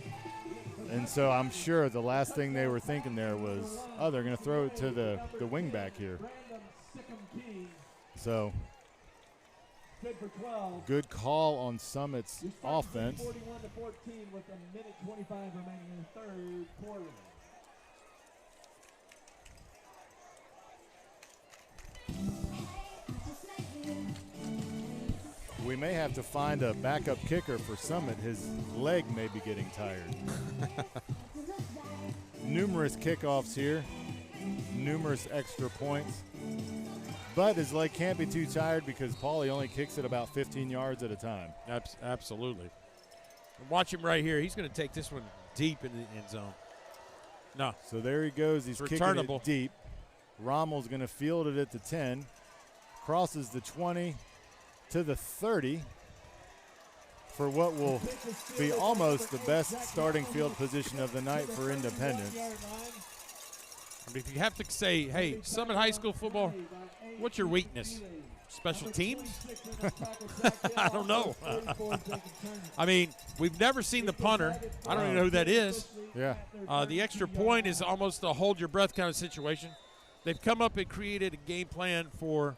B: And so I'm sure the last thing they were thinking there was, oh, they're going to throw it to the wing back here. So good call on Summit's offense.
C: 41-14 with 1:25 remaining in the 3rd quarter.
B: We may have to find a backup kicker for Summit. His leg may be getting tired. Numerous kickoffs here, numerous extra points. But his leg can't be too tired because Paulie only kicks it about 15 yards at a time.
A: Absolutely. Watch him right here. He's going to take this one deep in the end zone. No.
B: So there he goes. He's kicking it deep. Rommel's going to field it at the 10. Crosses the 20 to the 30 for what will be almost the best starting field position of the night for Independence.
A: I mean, if you have to say, hey, Summit High School football, what's your weakness? Special teams? I don't know. I mean, we've never seen the punter. I don't even know who that is.
B: Yeah.
A: The extra point is almost a hold your breath kind of situation. They've come up and created a game plan for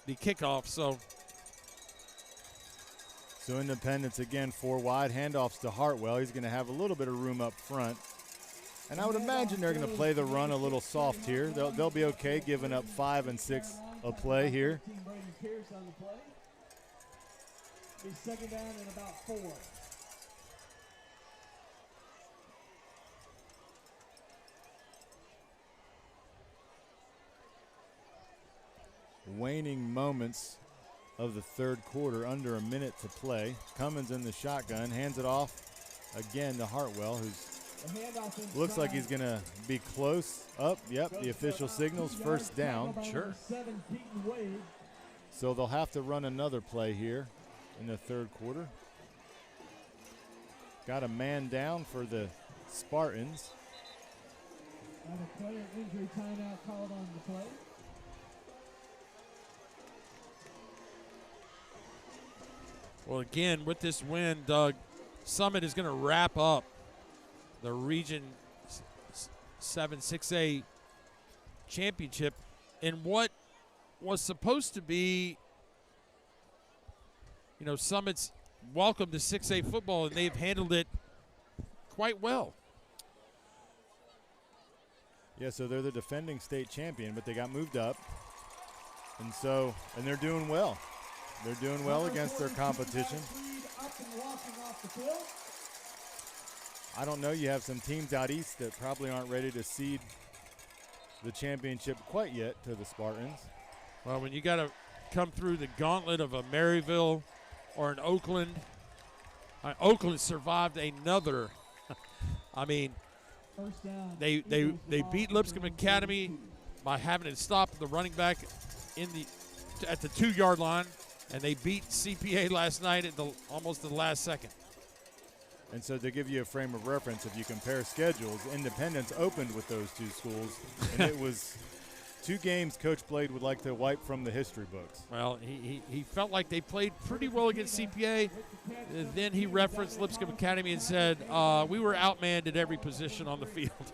A: the kickoff. So Independence again, 4 wide handoffs to Hartwell. He's going to have a little bit of room up front.
B: And I would imagine they're going to play the run a little soft here. They'll be okay giving up 5 and 6 a play here.
C: Be second down and about 4.
B: Waning moments of the third quarter, under a minute to play. Cummins in the shotgun, hands it off again to Hartwell, who's looks like he's going to be close up. Yep, the official signals first down.
A: Sure.
B: So they'll have to run another play here in the third quarter. Got a man down for the Spartans.
C: And a player injury timeout called on the play.
A: Well, again, with this win, Doug, Summit is going to wrap up the Region 7 6A championship in what was supposed to be, Summit's welcome to 6A football, and they've handled it quite well.
B: Yeah, so they're the defending state champion, but they got moved up, and they're doing well. They're doing well against their competition. I don't know. You have some teams out east that probably aren't ready to cede the championship quite yet to the Spartans.
A: Well, when you got to come through the gauntlet of a Maryville or an Oakland, Oakland survived another. I mean, they beat Lipscomb Academy by having to stop the running back at the 2-yard line. And they beat CPA last night at almost the last second.
B: And so to give you a frame of reference, if you compare schedules, Independence opened with those two schools, and it was 2 games Coach Blade would like to wipe from the history books.
A: Well, he felt like they played pretty well against CPA. Then he referenced Lipscomb Academy and said, we were outmanned at every position on the field.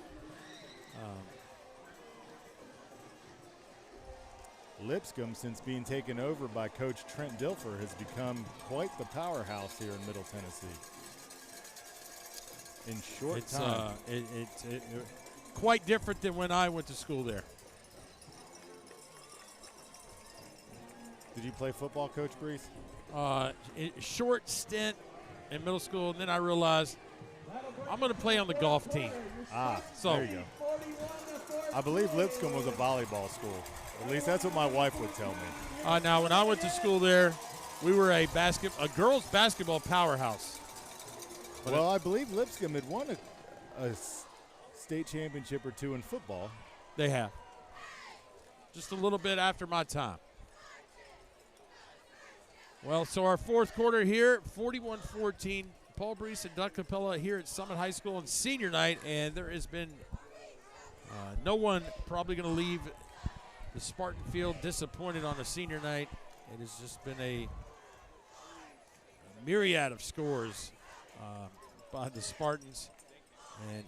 B: Lipscomb, since being taken over by Coach Trent Dilfer, has become quite the powerhouse here in Middle Tennessee. In short time.
A: It's quite different than when I went to school there.
B: Did you play football, Coach Breece?
A: Short stint in middle school, and then I realized I'm going to play on the golf team.
B: There you go. I believe Lipscomb was a volleyball school. At least that's what my wife would tell me.
A: Now, when I went to school there, we were a girls' basketball powerhouse.
B: Well, I believe Lipscomb had won a state championship or 2 in football.
A: They have. Just a little bit after my time. Well, so our fourth quarter here, 41-14. Paul Breece and Doug Capella here at Summit High School on senior night, and there has been no one probably going to leave the Spartan field disappointed on a senior night. It has just been a myriad of scores by the Spartans. And,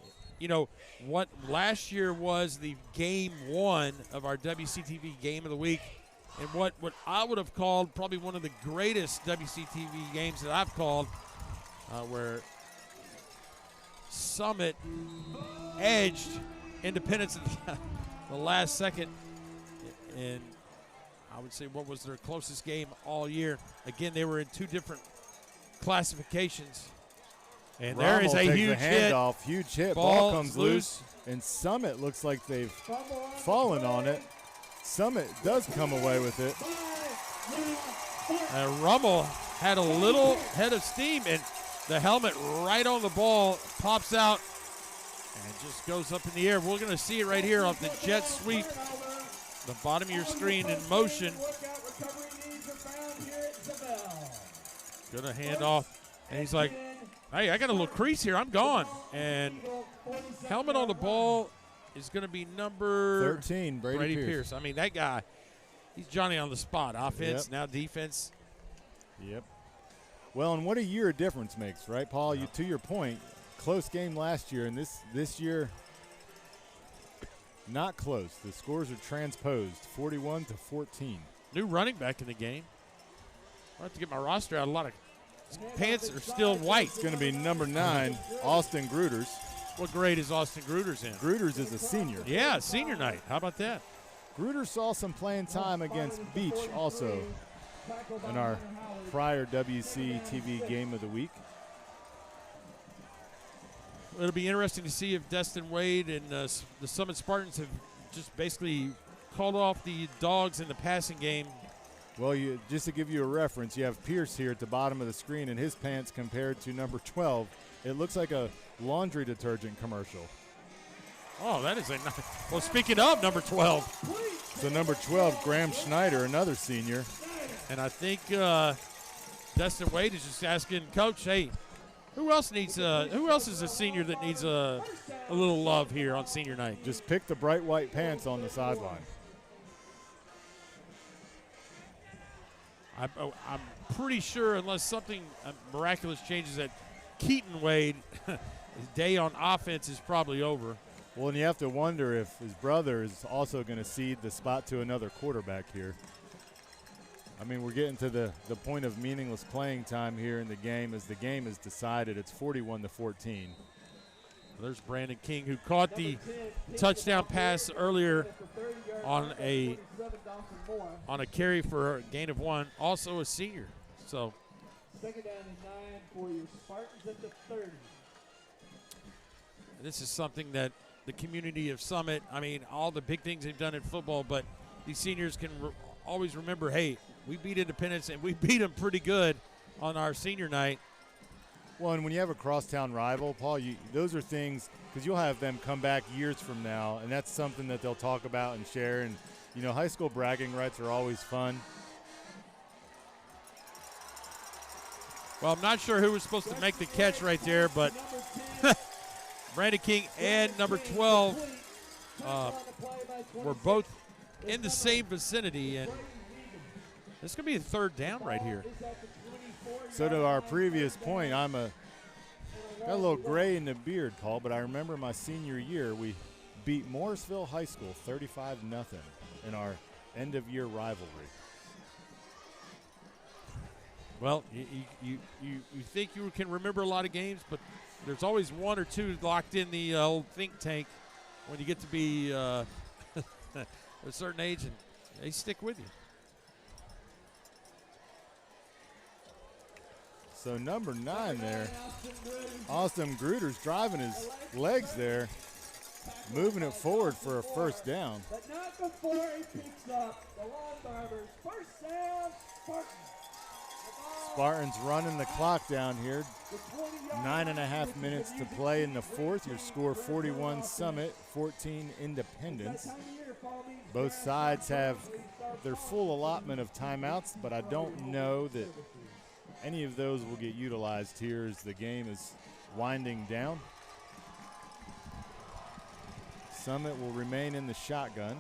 A: what last year was the game 1 of our WCTV Game of the Week, and what I would have called probably one of the greatest WCTV games that I've called, where Summit edged Independence at the last second. And I would say what was their closest game all year. Again, they were in 2 different classifications. And there is a huge hit.
B: Huge hit. Ball comes loose. And Summit looks like they've fallen on it. Summit does come away with it.
A: Rummel had a little head of steam, and the helmet right on the ball pops out and just goes up in the air. We're going to see it right here off the jet sweep. The bottom of your screen in motion. Gonna hand off, and he's like, hey, I got a little crease here. I'm gone. And helmet on the ball is going to be number
B: 13, Brady Pierce.
A: I mean, that guy, he's Johnny on the spot. Offense, now defense.
B: Yep. Well, and what a year of difference makes, right, Paul? To your point, close game last year, and this year, not close. The scores are transposed, 41-14.
A: New running back in the game. I have to get my roster out. A lot of pants are still white.
B: It's going to be number 9, Austin Gruters.
A: What grade is Austin Gruters in?
B: Gruters is a senior.
A: Yeah, senior night. How about that?
B: Gruters saw some playing time against Beach also in our prior WC TV game of the week.
A: It'll be interesting to see if Destin Wade and the Summit Spartans have just basically called off the dogs in the passing game.
B: Well, just to give you a reference, you have Pierce here at the bottom of the screen in his pants compared to number 12. It looks like a laundry detergent commercial.
A: Oh, that is a nice. Well, speaking of number 12.
B: So number 12, Graham Schneider, another senior.
A: And I think Destin Wade is just asking Coach, hey, who else is a senior that needs a little love here on senior night?
B: Just pick the bright white pants on the sideline.
A: I'm pretty sure, unless something miraculous changes, that Keaton Wade, his day on offense is probably over.
B: Well, and you have to wonder if his brother is also going to cede the spot to another quarterback here. I mean, we're getting to the point of meaningless playing time here in the game as the game is decided. It's 41-14.
A: There's Brandon King, who caught the touchdown pass earlier on a carry for a gain of 1, also a senior. So
C: second down and 9 for your Spartans at the 30.
A: This is something that the community of Summit, I mean, all the big things they've done in football, but these seniors can always remember, hey, we beat Independence, and we beat them pretty good on our senior night.
B: Well, and when you have a crosstown rival, Paul, those are things, because you'll have them come back years from now, and that's something that they'll talk about and share. And, you know, high school bragging rights are always fun.
A: Well, I'm not sure who was supposed to make the catch right there, but Brandon King and number 12 were both in the same vicinity, and this is going to be a third down right here.
B: So to our previous point, got a little gray in the beard, Paul, but I remember my senior year, we beat Morrisville High School 35-0 in our end-of-year rivalry.
A: Well, you think you can remember a lot of games, but there's always one or two locked in the old think tank when you get to be a certain age, and they stick with you.
B: So number 9 there, Austin Gruters driving his legs there, moving it forward for a first down.
C: But not before he picks up the Long Barbers. First down, Spartans.
B: Spartans running the clock down here. 9.5 minutes to play in the fourth. Your score 41 Summit, 14 Independence. Both sides have their full allotment of timeouts, but I don't know that any of those will get utilized here as the game is winding down. Summit will remain in the shotgun.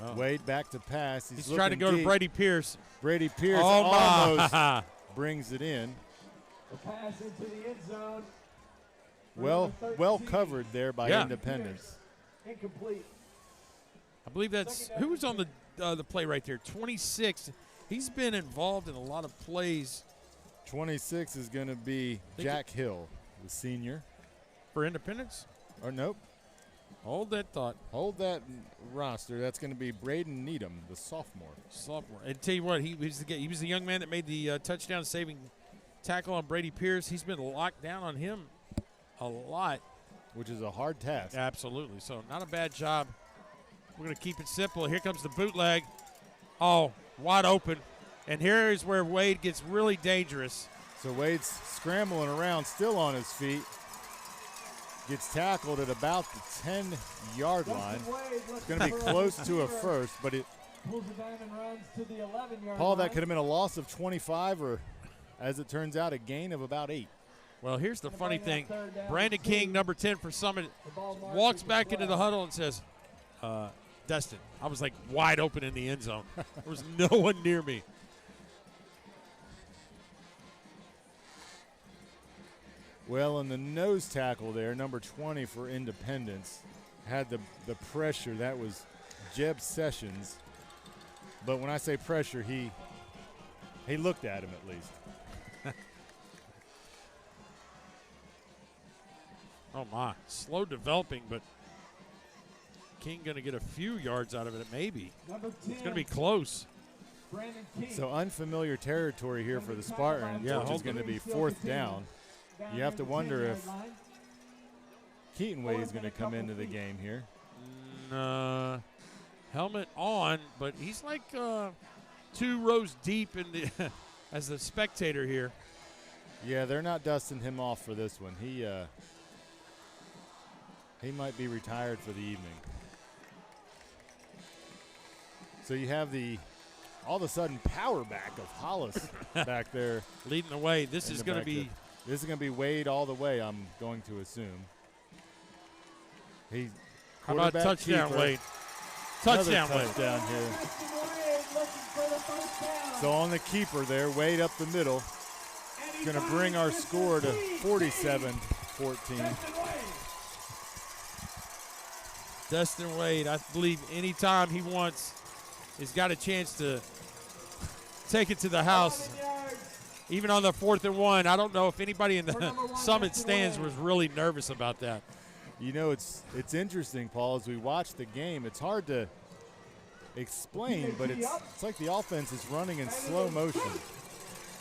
A: Wow.
B: Wade back to pass.
A: He's trying to go
B: deep.
A: to Brady Pierce.
B: Brady Pierce
A: almost
B: brings it in.
C: The pass into the end zone.
B: Well covered there by Independence.
C: Incomplete.
A: I believe that's who was on the play right there. 26. He's been involved in a lot of plays.
B: 26 is going to be Jack Hill, the senior.
A: For Independence?
B: Or nope.
A: Hold that thought.
B: Hold that roster. That's going to be Braden Needham, the sophomore.
A: And tell you what, he was the young man that made the touchdown-saving tackle on Brady Pierce. He's been locked down on him a lot.
B: Which is a hard task.
A: Absolutely. So not a bad job. We're going to keep it simple. Here comes the bootleg. Oh, wide open. And here is where Wade gets really dangerous.
B: So Wade's scrambling around, still on his feet. Gets tackled at about the 10-yard line. It's going to be close to a first, but it.
C: Pulls it down and runs to the 11-yard
B: Paul,
C: line.
B: that could have been a loss of 25 or, as it turns out, a gain of about 8.
A: Well, here's the funny thing. Brandon King, number 10 for Summit, walks back into the huddle and says, Destin, I was like wide open in the end zone. There was no one near me.
B: Well, in the nose tackle there, number 20 for Independence, had the pressure. That was Jeb Sessions. But when I say pressure, he looked at him at least.
A: Oh, my. Slow developing, but King going to get a few yards out of it, maybe.
C: Number 10,
A: It's going to be close.
C: Brandon King.
B: So unfamiliar territory here for the Spartans,
A: Yeah,
B: which is going to be 4th down. You have to wonder if Keaton Way is going to come into the game here.
A: Helmet on, but he's like 2 rows deep in the as a spectator here.
B: Yeah, they're not dusting him off for this one. He might be retired for the evening. So you have the all of a sudden power back of Hollis back there
A: leading the way. This is going to be
B: this is going to be Wade all the way, I'm going to assume. He's
A: how about touchdown,
B: keeper.
A: Wade? Touchdown,
B: Another
A: Wade.
B: touchdown here. So on the keeper there, Wade up the middle. Going to bring our score to 47-14.
A: Dustin Wade, I believe anytime he wants, he's got a chance to take it to the house. Even on the 4th and 1, I don't know if anybody in the Summit stands was really nervous about that.
B: You know, it's interesting, Paul, as we watch the game, it's hard to explain, but it's like the offense is running in slow motion.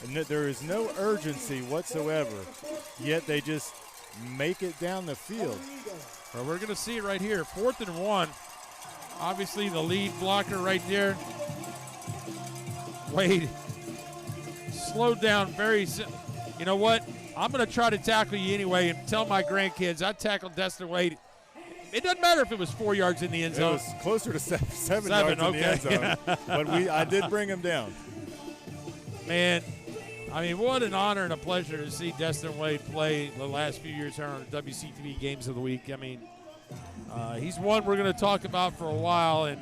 B: And there is no urgency whatsoever, yet they just make it down the field.
A: Well, we're going to see it right here. 4th and 1. Obviously, the lead blocker right there. Wade slowed down very. You know what? I'm going to try to tackle you anyway and tell my grandkids I tackled Dustin Wade. It doesn't matter if it was 4 yards in the end zone.
B: It was closer to seven yards in the end zone. But I did bring him down.
A: Man, I mean, what an honor and a pleasure to see Dustin Wade play the last few years here on the WCTV Games of the Week. I mean, he's one we're going to talk about for a while, and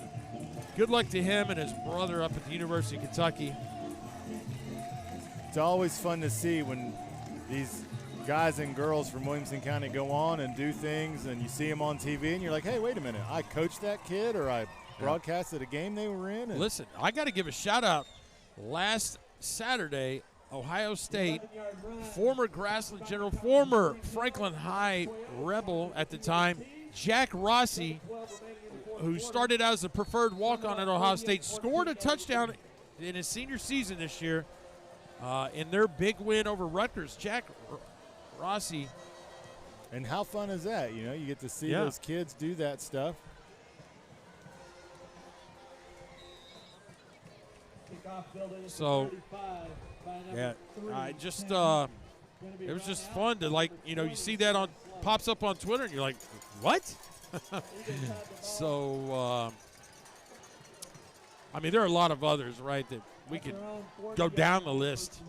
A: good luck to him and his brother up at the University of Kentucky.
B: It's always fun to see when these guys and girls from Williamson County go on and do things, and you see them on TV, and you're like, hey, wait a minute, I coached that kid, or I broadcasted a game they were in.
A: Listen, I got to give a shout-out. Last Saturday, Ohio State, former Grassland General, former Franklin High Rebel at the time, Jack Rossi, who started out as a preferred walk-on at Ohio State, scored a touchdown in his senior season this year in their big win over Rutgers. Jack Rossi.
B: And how fun is that? You know, you get to see those kids do that stuff.
A: So, yeah, I just it was just fun to, like, you know, you see that on pops up on Twitter and you're like, what? So, I mean, there are a lot of others, right, that we could go down the list.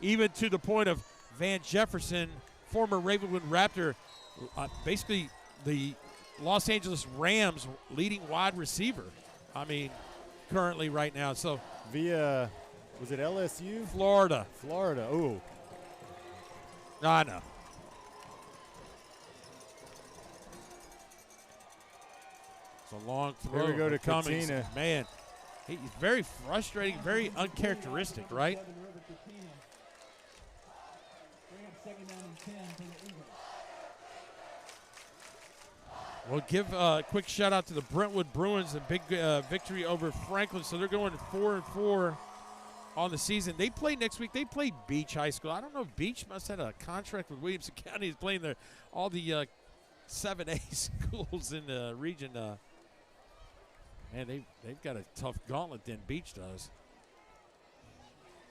A: Even to the point of Van Jefferson, former Ravenwood Raptor, basically the Los Angeles Rams leading wide receiver. I mean, currently right now. So
B: via, was it LSU?
A: Florida.
B: Florida. Ooh.
A: I know. It's a long throw.
B: Here we go to
A: Cummings.
B: Katina.
A: Man, he's very frustrating, very uncharacteristic, right? We'll give a quick shout out to the Brentwood Bruins, a big victory over Franklin. So they're going 4-4 on the season. They play next week. They play Beach High School. I don't know if Beach must have a contract with Williamson County. He's playing all the 7A schools in the region. Man, they've got a tough gauntlet than Beach does.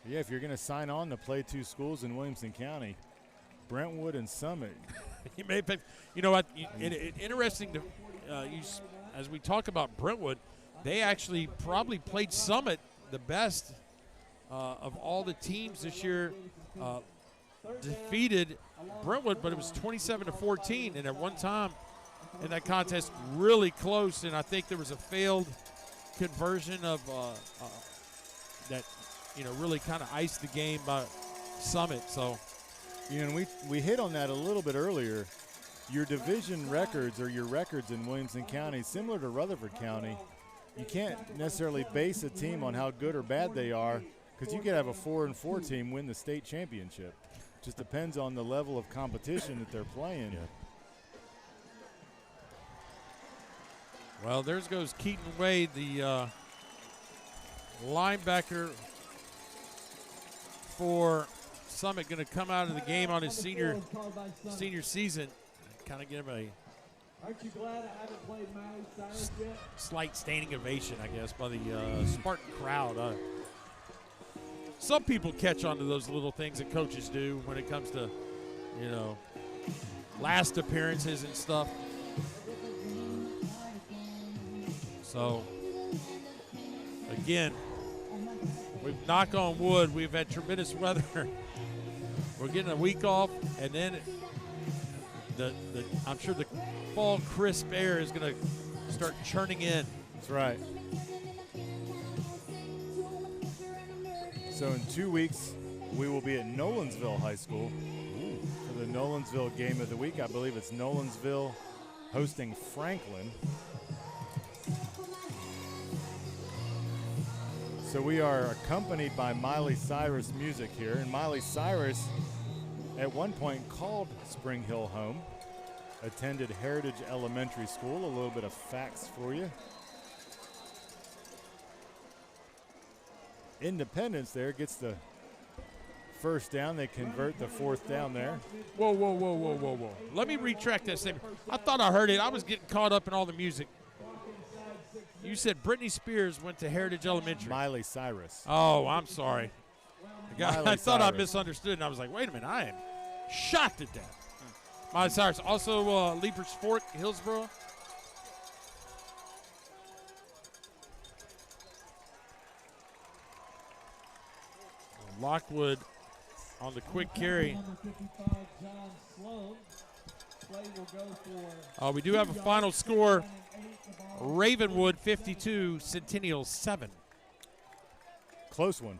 B: Yeah, if you're going to sign on to play two schools in Williamson County, Brentwood and Summit.
A: You may pick, you know what? Interesting to as we talk about Brentwood, they actually probably played Summit the best of all the teams this year. Defeated Brentwood, but it was 27-14, and at one time in that contest, really close. And I think there was a failed conversion of that, really kind of iced the game by Summit. So.
B: And we hit on that a little bit earlier. Your division records or your records in Williamson County, similar to Rutherford County, you can't necessarily base a team on how good or bad they are, because you could have a 4-4 team win the state championship. Just depends on the level of competition that they're playing.
A: Yeah. Well, there goes Keaton Wade, the linebacker for Summit, going to come out of the game on his senior season. Kind of give him a
C: Aren't you glad I haven't played Miley Cyrus yet?
A: slight standing ovation, I guess, by the Spartan crowd. Some people catch on to those little things that coaches do when it comes to, last appearances and stuff. So, again, we've knock on wood. We've had tremendous weather. We're getting a week off, and then I'm sure the fall crisp air is going to start churning in.
B: That's right. So in 2 weeks, we will be at Nolensville High School for the Nolensville game of the week. I believe it's Nolensville hosting Franklin. So we are accompanied by Miley Cyrus music here. And Miley Cyrus at one point called Spring Hill home, attended Heritage Elementary School. A little bit of facts for you. Independence there gets the first down. They convert the fourth down there.
A: Whoa. Let me retract that statement. I thought I heard it. I was getting caught up in all the music. You said Britney Spears went to Heritage Elementary.
B: Miley Cyrus.
A: Oh, I'm sorry. I thought I
B: Cyrus.
A: misunderstood, and I was like, wait a minute, I am shocked at that. Miley Cyrus. Also, Leaper's Fork, Hillsborough. Lockwood on the quick carry. We do have a final score. Ravenwood 52, Centennial 7.
B: Close one.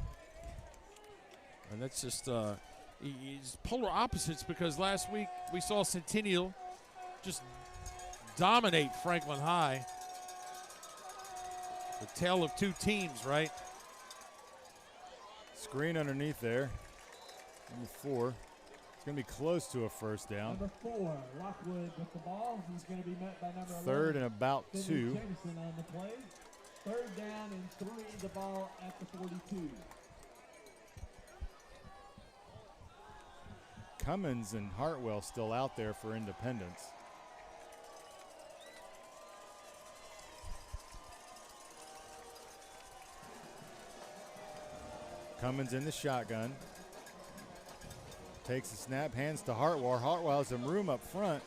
A: And that's just it's polar opposites, because last week we saw Centennial just dominate Franklin High. The tale of two teams, right?
B: Screen underneath there. Number 4. It's going to be close to a first down.
C: Number 4, Lockwood with the ball. He's going to be met by number 11.
B: Third and about 2.
C: Hutchison on the play. Third down and 3, the ball at the 42.
B: Cummins and Hartwell still out there for Independence. Cummins in the shotgun. Takes the snap, hands to Hartwell. Hartwell has some room up front.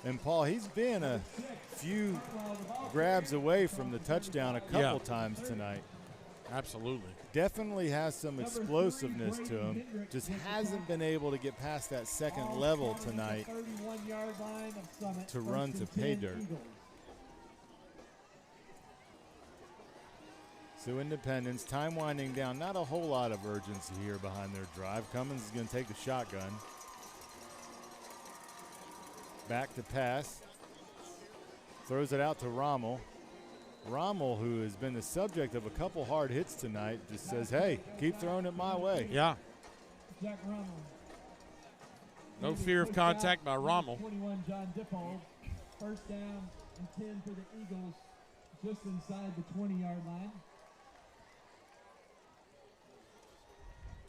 B: And Paul, he's been a few grabs away from the touchdown a couple times tonight.
A: Absolutely.
B: Definitely has some explosiveness to him. Just hasn't been able to get past that second level tonight to run to pay dirt. So Independence, time winding down. Not a whole lot of urgency here behind their drive. Cummins is going to take the shotgun. Back to pass. Throws it out to Rommel. Rommel, who has been the subject of a couple hard hits tonight, just says, hey, keep throwing it my way.
A: Yeah. No fear of contact by Rommel.
C: 21, John Dippold. First down and 10 for the Eagles, just inside the 20-yard line.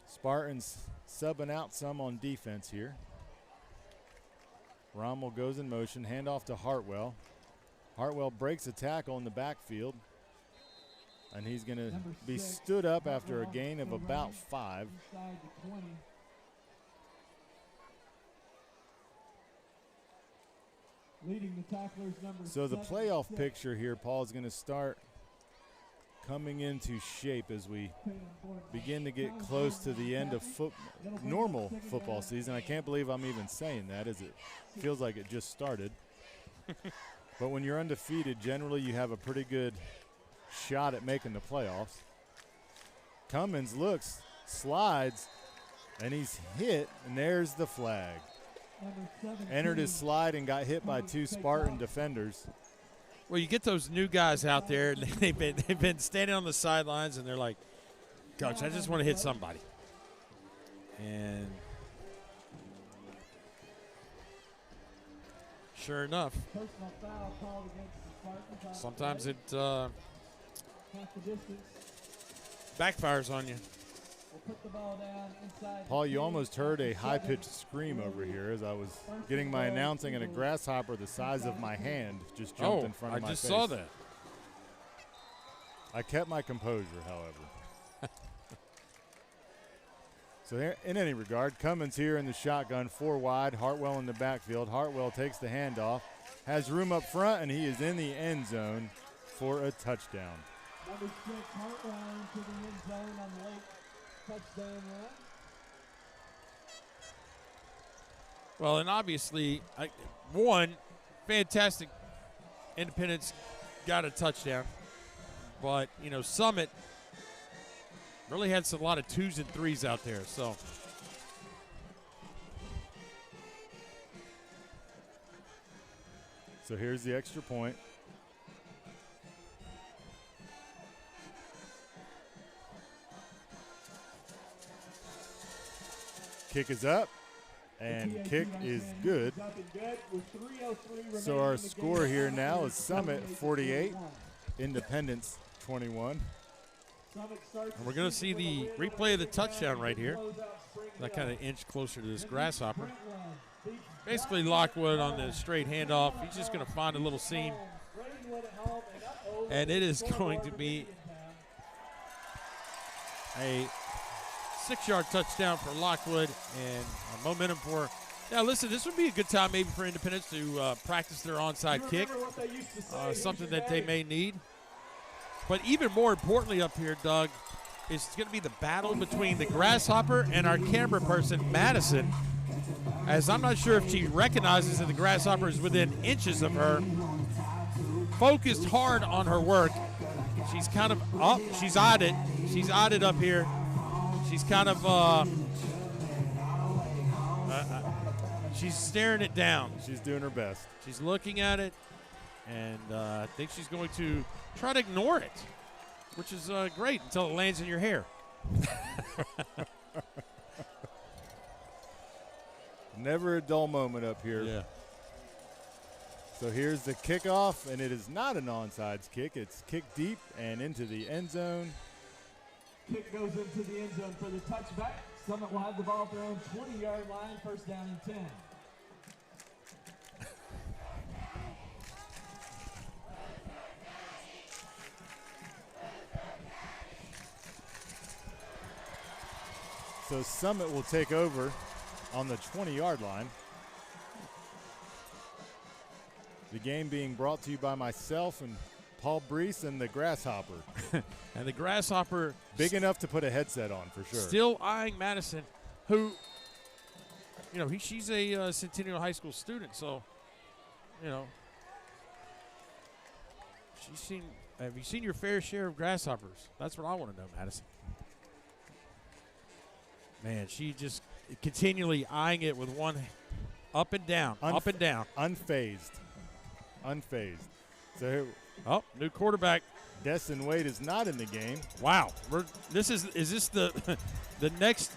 B: Spartans subbing out some on defense here. Rommel goes in motion, handoff to Hartwell. Hartwell breaks a tackle in the backfield, and he's going to be stood up after a gain of about 5.
C: Leading the tacklers, number
B: So the
C: 7,
B: playoff
C: 6.
B: picture here, Paul, is going to start coming into shape as we begin to get close to the end of normal football season. I can't believe I'm even saying that, as it feels like it just started. But when you're undefeated, generally you have a pretty good shot at making the playoffs. Cummins looks, slides, and he's hit, and there's the flag. Entered his slide and got hit by 2 Spartan defenders.
A: Well, you get those new guys out there, and they've been standing on the sidelines, and they're like, Coach, I just want to hit somebody. And Sure enough.
C: Personal foul called against the Spartans.
A: Sometimes it
C: half the distance.
A: backfires on you.
C: We'll put the ball down inside.
B: Paul, you almost heard a high-pitched scream over here as I was getting my announcing, and a grasshopper the size of my hand just jumped in front of my face.
A: I just saw that.
B: I kept my composure, however. So in any regard, Cummins here in the shotgun, 4 wide, Hartwell in the backfield. Hartwell takes the handoff, has room up front, and he is in the end zone for a touchdown.
C: Number 6, Hartwell into the end zone on the late touchdown run.
A: Well, and obviously, one, fantastic Independence got a touchdown. But, you know, Summit really had a lot of 2s and 3s out there. So
B: here's the extra point. Kick is up, and kick is good. So our score here now is Summit 48, Independence 21.
A: and we're going to see the replay of the touchdown right here. That kind of inch closer to this grasshopper. Basically, Lockwood on the straight handoff. He's just going to find a little seam. And it is going to be a 6-yard touchdown for Lockwood and momentum for. Now, listen, this would be a good time maybe for Independence to practice their onside kick, something that they may need. But even more importantly up here, Doug, is going to be the battle between the grasshopper and our camera person, Madison, as I'm not sure if she recognizes that the grasshopper is within inches of her. Focused hard on her work. She's kind of up. She's eyed it. She's eyed it up here. She's kind of she's staring it down.
B: She's doing her best.
A: She's looking at it, and I think she's going to try to ignore it, which is great until it lands in your hair.
B: Never a dull moment up here.
A: Yeah.
B: So here's the kickoff, and it is not an onside kick. It's kicked deep and into the end zone.
C: Kick goes into the end zone for the touchback. Summit will have the ball at their own 20-yard line, first down and 10.
B: So Summit will take over on the 20-yard line. The game being brought to you by myself and Paul Breece and the Grasshopper.
A: And the Grasshopper.
B: Big enough to put a headset on for sure.
A: Still eyeing Madison, who, you know, she's a Centennial High School student, so, you know, have you seen your fair share of grasshoppers? That's what I want to know, Madison. Man, she just continually eyeing it with one up and down, up and down.
B: Unfazed. So here,
A: new quarterback.
B: Destin Wade is not in the game.
A: Wow. Is this the next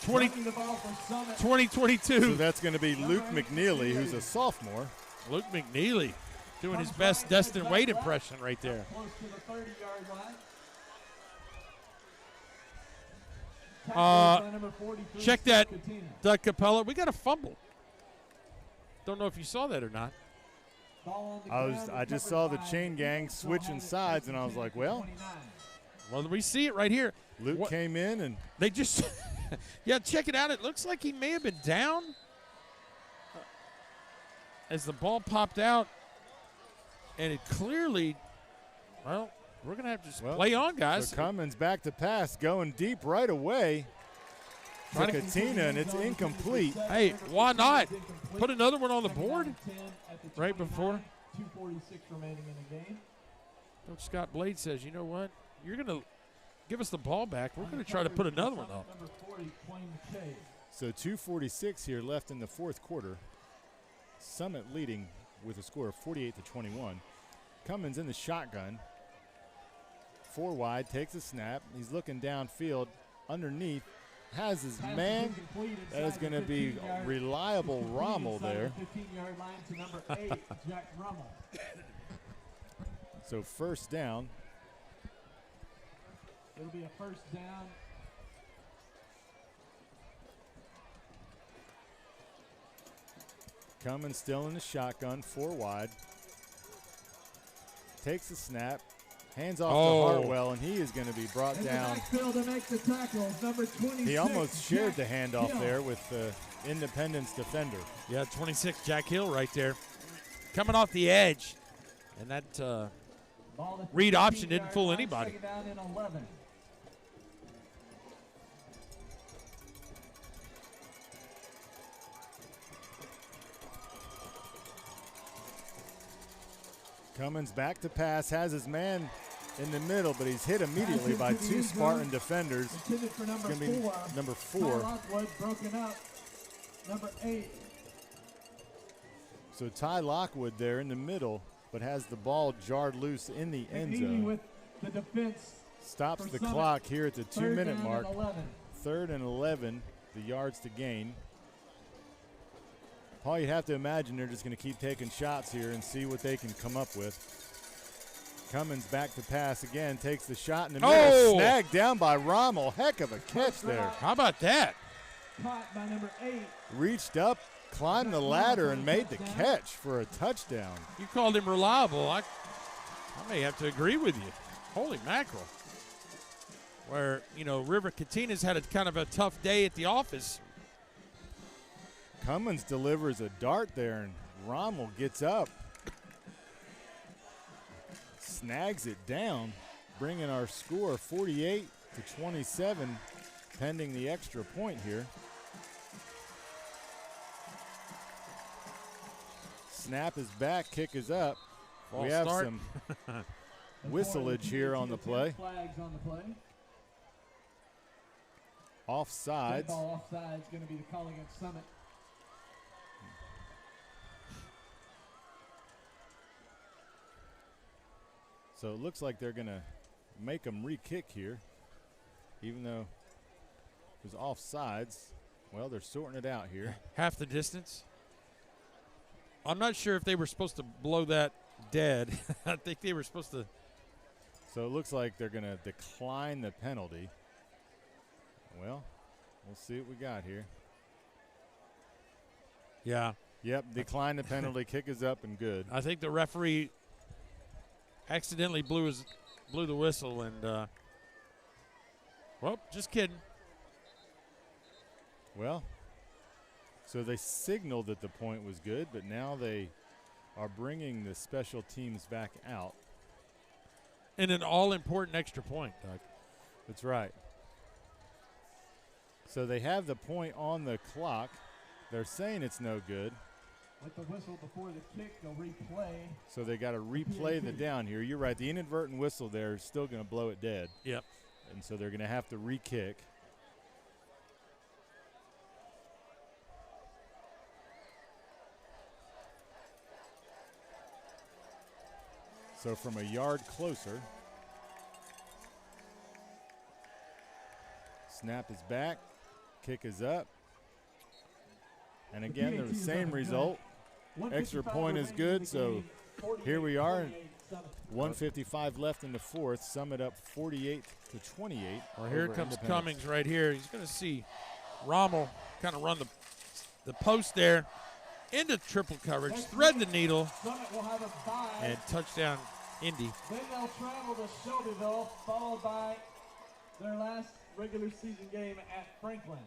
A: 2022?
B: So that's going to be Luke McNeely, who's a sophomore.
A: Luke McNeely doing his best Destin Wade impression right there.
C: Close to the 30-yard line.
A: Check that, Doug Capella. We got a fumble. Don't know if you saw that or not.
B: I just saw the chain gang switching sides, and I was like, well,
A: we see it right here.
B: Luke came in, and
A: they just, yeah, check it out. It looks like he may have been down as the ball popped out, and it clearly, well, we're going to have to just play on, guys.
B: So Cummins back to pass, going deep right away to Katina, and it's incomplete.
A: Hey, why not? Put another one on the board right before.
C: 2:46 remaining in the game.
A: Coach Scott Blade says, you know what? You're going to give us the ball back. We're going to try to put another one up.
C: Number 40,
B: so 2:46 here left in the fourth quarter. Summit leading with a score of 48-21. Cummins in the shotgun. 4 wide, takes a snap. He's looking downfield underneath. has his man. That is going to be reliable Rommel there.
C: 15-yard line to number 8, Jack Rommel.
B: So first down.
C: It'll be a first down.
B: Cummins still in the shotgun, 4 wide. Takes the snap, hands off to Hartwell, and he is going to be brought down.
C: To make the tackle, number 26,
B: he almost shared the handoff there with the Independence defender.
A: Yeah, 26, Jack Hill right there. Coming off the edge. And that read option didn't fool anybody.
C: Second down and 11.
B: Cummins back to pass, has his man in the middle, but he's hit immediately by 2 Spartan defenders.
C: Intended for number
B: It's going to be
C: 4.
B: number 4.
C: Lockwood broken up. Number 8.
B: So Ty Lockwood there in the middle, but has the ball jarred loose in the end zone.
C: With the defense.
B: Stops the clock here at the 2-minute mark. 3rd and 11, the yards to gain. Paul, you have to imagine they're just going to keep taking shots here and see what they can come up with. Cummins back to pass again, takes the shot in the middle, snagged down by Rommel. Heck of a catch there.
A: How about that?
C: Caught by number 8.
B: Reached up, climbed the ladder, and made the catch for a touchdown.
A: You called him reliable. I may have to agree with you. Holy mackerel. Where, River Catina's had a kind of a tough day at the office.
B: Cummins delivers a dart there, and Rommel gets up. Snags it down, bringing our score 48-27, pending the extra point here. Snap is back, kick is up. We have some whistleage here on the play.
C: Flags on the play.
B: Offsides.
C: Ball offside is going to be the call against Summit.
B: So it looks like they're going to make them re-kick here, even though it was offsides. Well, they're sorting it out here.
A: Half the distance. I'm not sure if they were supposed to blow that dead. I think they were supposed to.
B: So it looks like they're going to decline the penalty. Well, we'll see what we got here.
A: Yeah.
B: Yep, decline the penalty. Kick is up and good.
A: I think the referee accidentally blew the whistle, and well, just kidding.
B: Well, so they signaled that the point was good, but now they are bringing the special teams back out.
A: And an all-important extra point, Doug.
B: That's right. So they have the point on the clock. They're saying it's no good.
C: With the whistle before the kick, they'll replay.
B: So they got to replay the down here. You're right. The inadvertent whistle there is still going to blow it dead.
A: Yep.
B: And so they're going to have to re-kick. So from a yard closer. Snap is back. Kick is up. And again, the same result. Extra point is good, so here we are. 1:55 left in the fourth. Summit up 48-28.
A: Well, here comes Cummings right here. He's going to see Rommel kind of run the post there into triple coverage, thread the needle, and touchdown Indy.
C: Then they'll travel to Shelbyville, followed by their last regular season game at Franklin.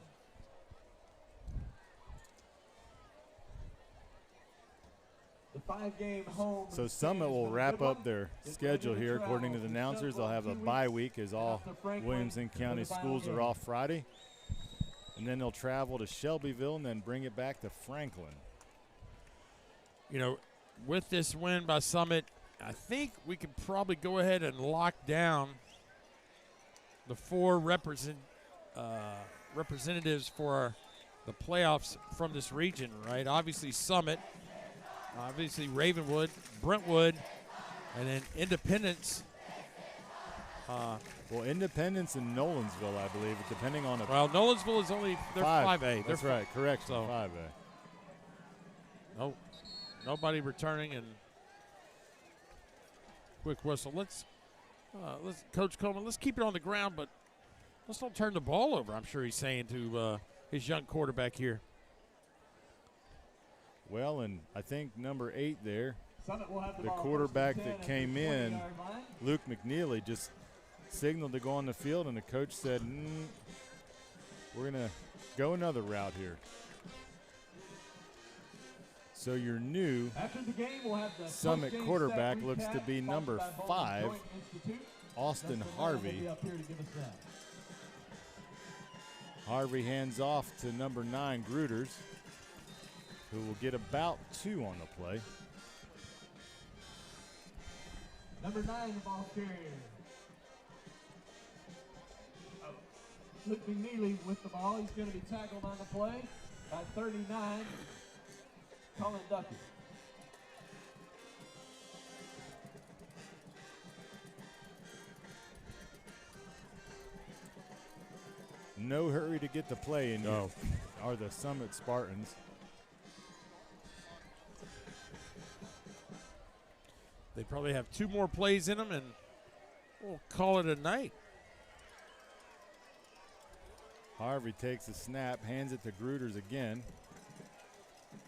C: The 5-game home.
B: So Summit will wrap up their schedule here. According to the announcers, they'll have a bye week as all Williamson County schools are off Friday. And then they'll travel to Shelbyville and then bring it back to Franklin.
A: With this win by Summit, I think we could probably go ahead and lock down the 4 representatives for the playoffs from this region, right? Obviously Summit, obviously Ravenwood, Brentwood, and then Independence
B: Well, Independence and Nolensville, I believe, depending on it.
A: Well, Nolensville is only, they're 5A.
B: That's right, correct.
A: So
B: 5A.
A: No, nobody returning, and quick whistle. Let's Coach Coleman, let's keep it on the ground, but let's don't turn the ball over, I'm sure he's saying to his young quarterback here.
B: Well, and I think number 8 there,
C: the
B: the quarterback that came in, Luke McNeely, just signaled to go on the field, and the coach said, we're going to go another route here. So your new Summit quarterback looks to be number 5, Austin Harvey. Harvey hands off to number 9, Gruters, who will get about 2 on the play.
C: Number 9, the ball carrier. Luke McNeely with the ball. He's going to be tackled on the play by 39, Colin Duffy.
B: No hurry to get the play in. No. Are the Summit Spartans.
A: They probably have 2 more plays in them, and we'll call it a night.
B: Harvey takes a snap, hands it to Gruters again.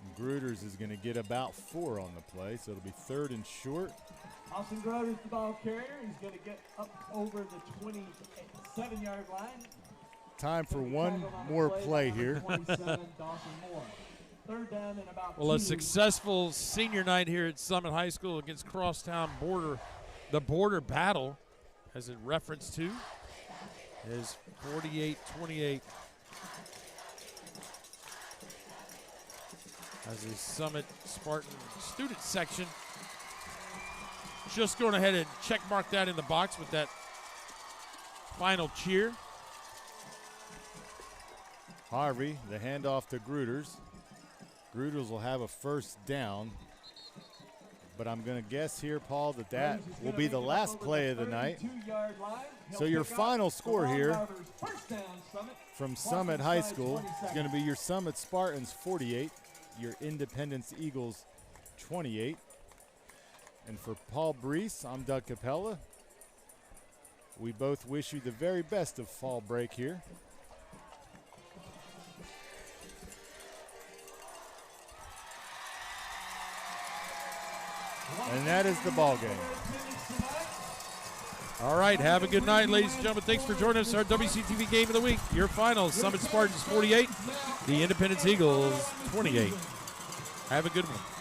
B: And Gruters is going to get about 4 on the play, so it'll be 3rd and short.
C: Austin Gruters, the ball carrier. He's going to get up over the 27-yard line.
B: Time for one more play here.
C: 27, Dawson Moore. 3rd down and about 2.
A: Well, a successful senior night here at Summit High School against Crosstown the border battle, as it referenced to, is 48-28. As the Summit Spartan student section just going ahead and check mark that in the box with that final cheer.
B: Harvey, the handoff to Gruters. Gruters will have a 1st down. But I'm going to guess here, Paul, that will be the last play of the night. So your final score here from Summit High School is going to be your Summit Spartans 48, your Independence Eagles 28. And for Paul Breece, I'm Doug Capella. We both wish you the very best of fall break here. And that is the ball game.
A: All right, have a good night, ladies and gentlemen. Thanks for joining us. Our WCTV Game of the Week. Your finals, Summit Spartans 48, the Independence Eagles 28. Have a good one.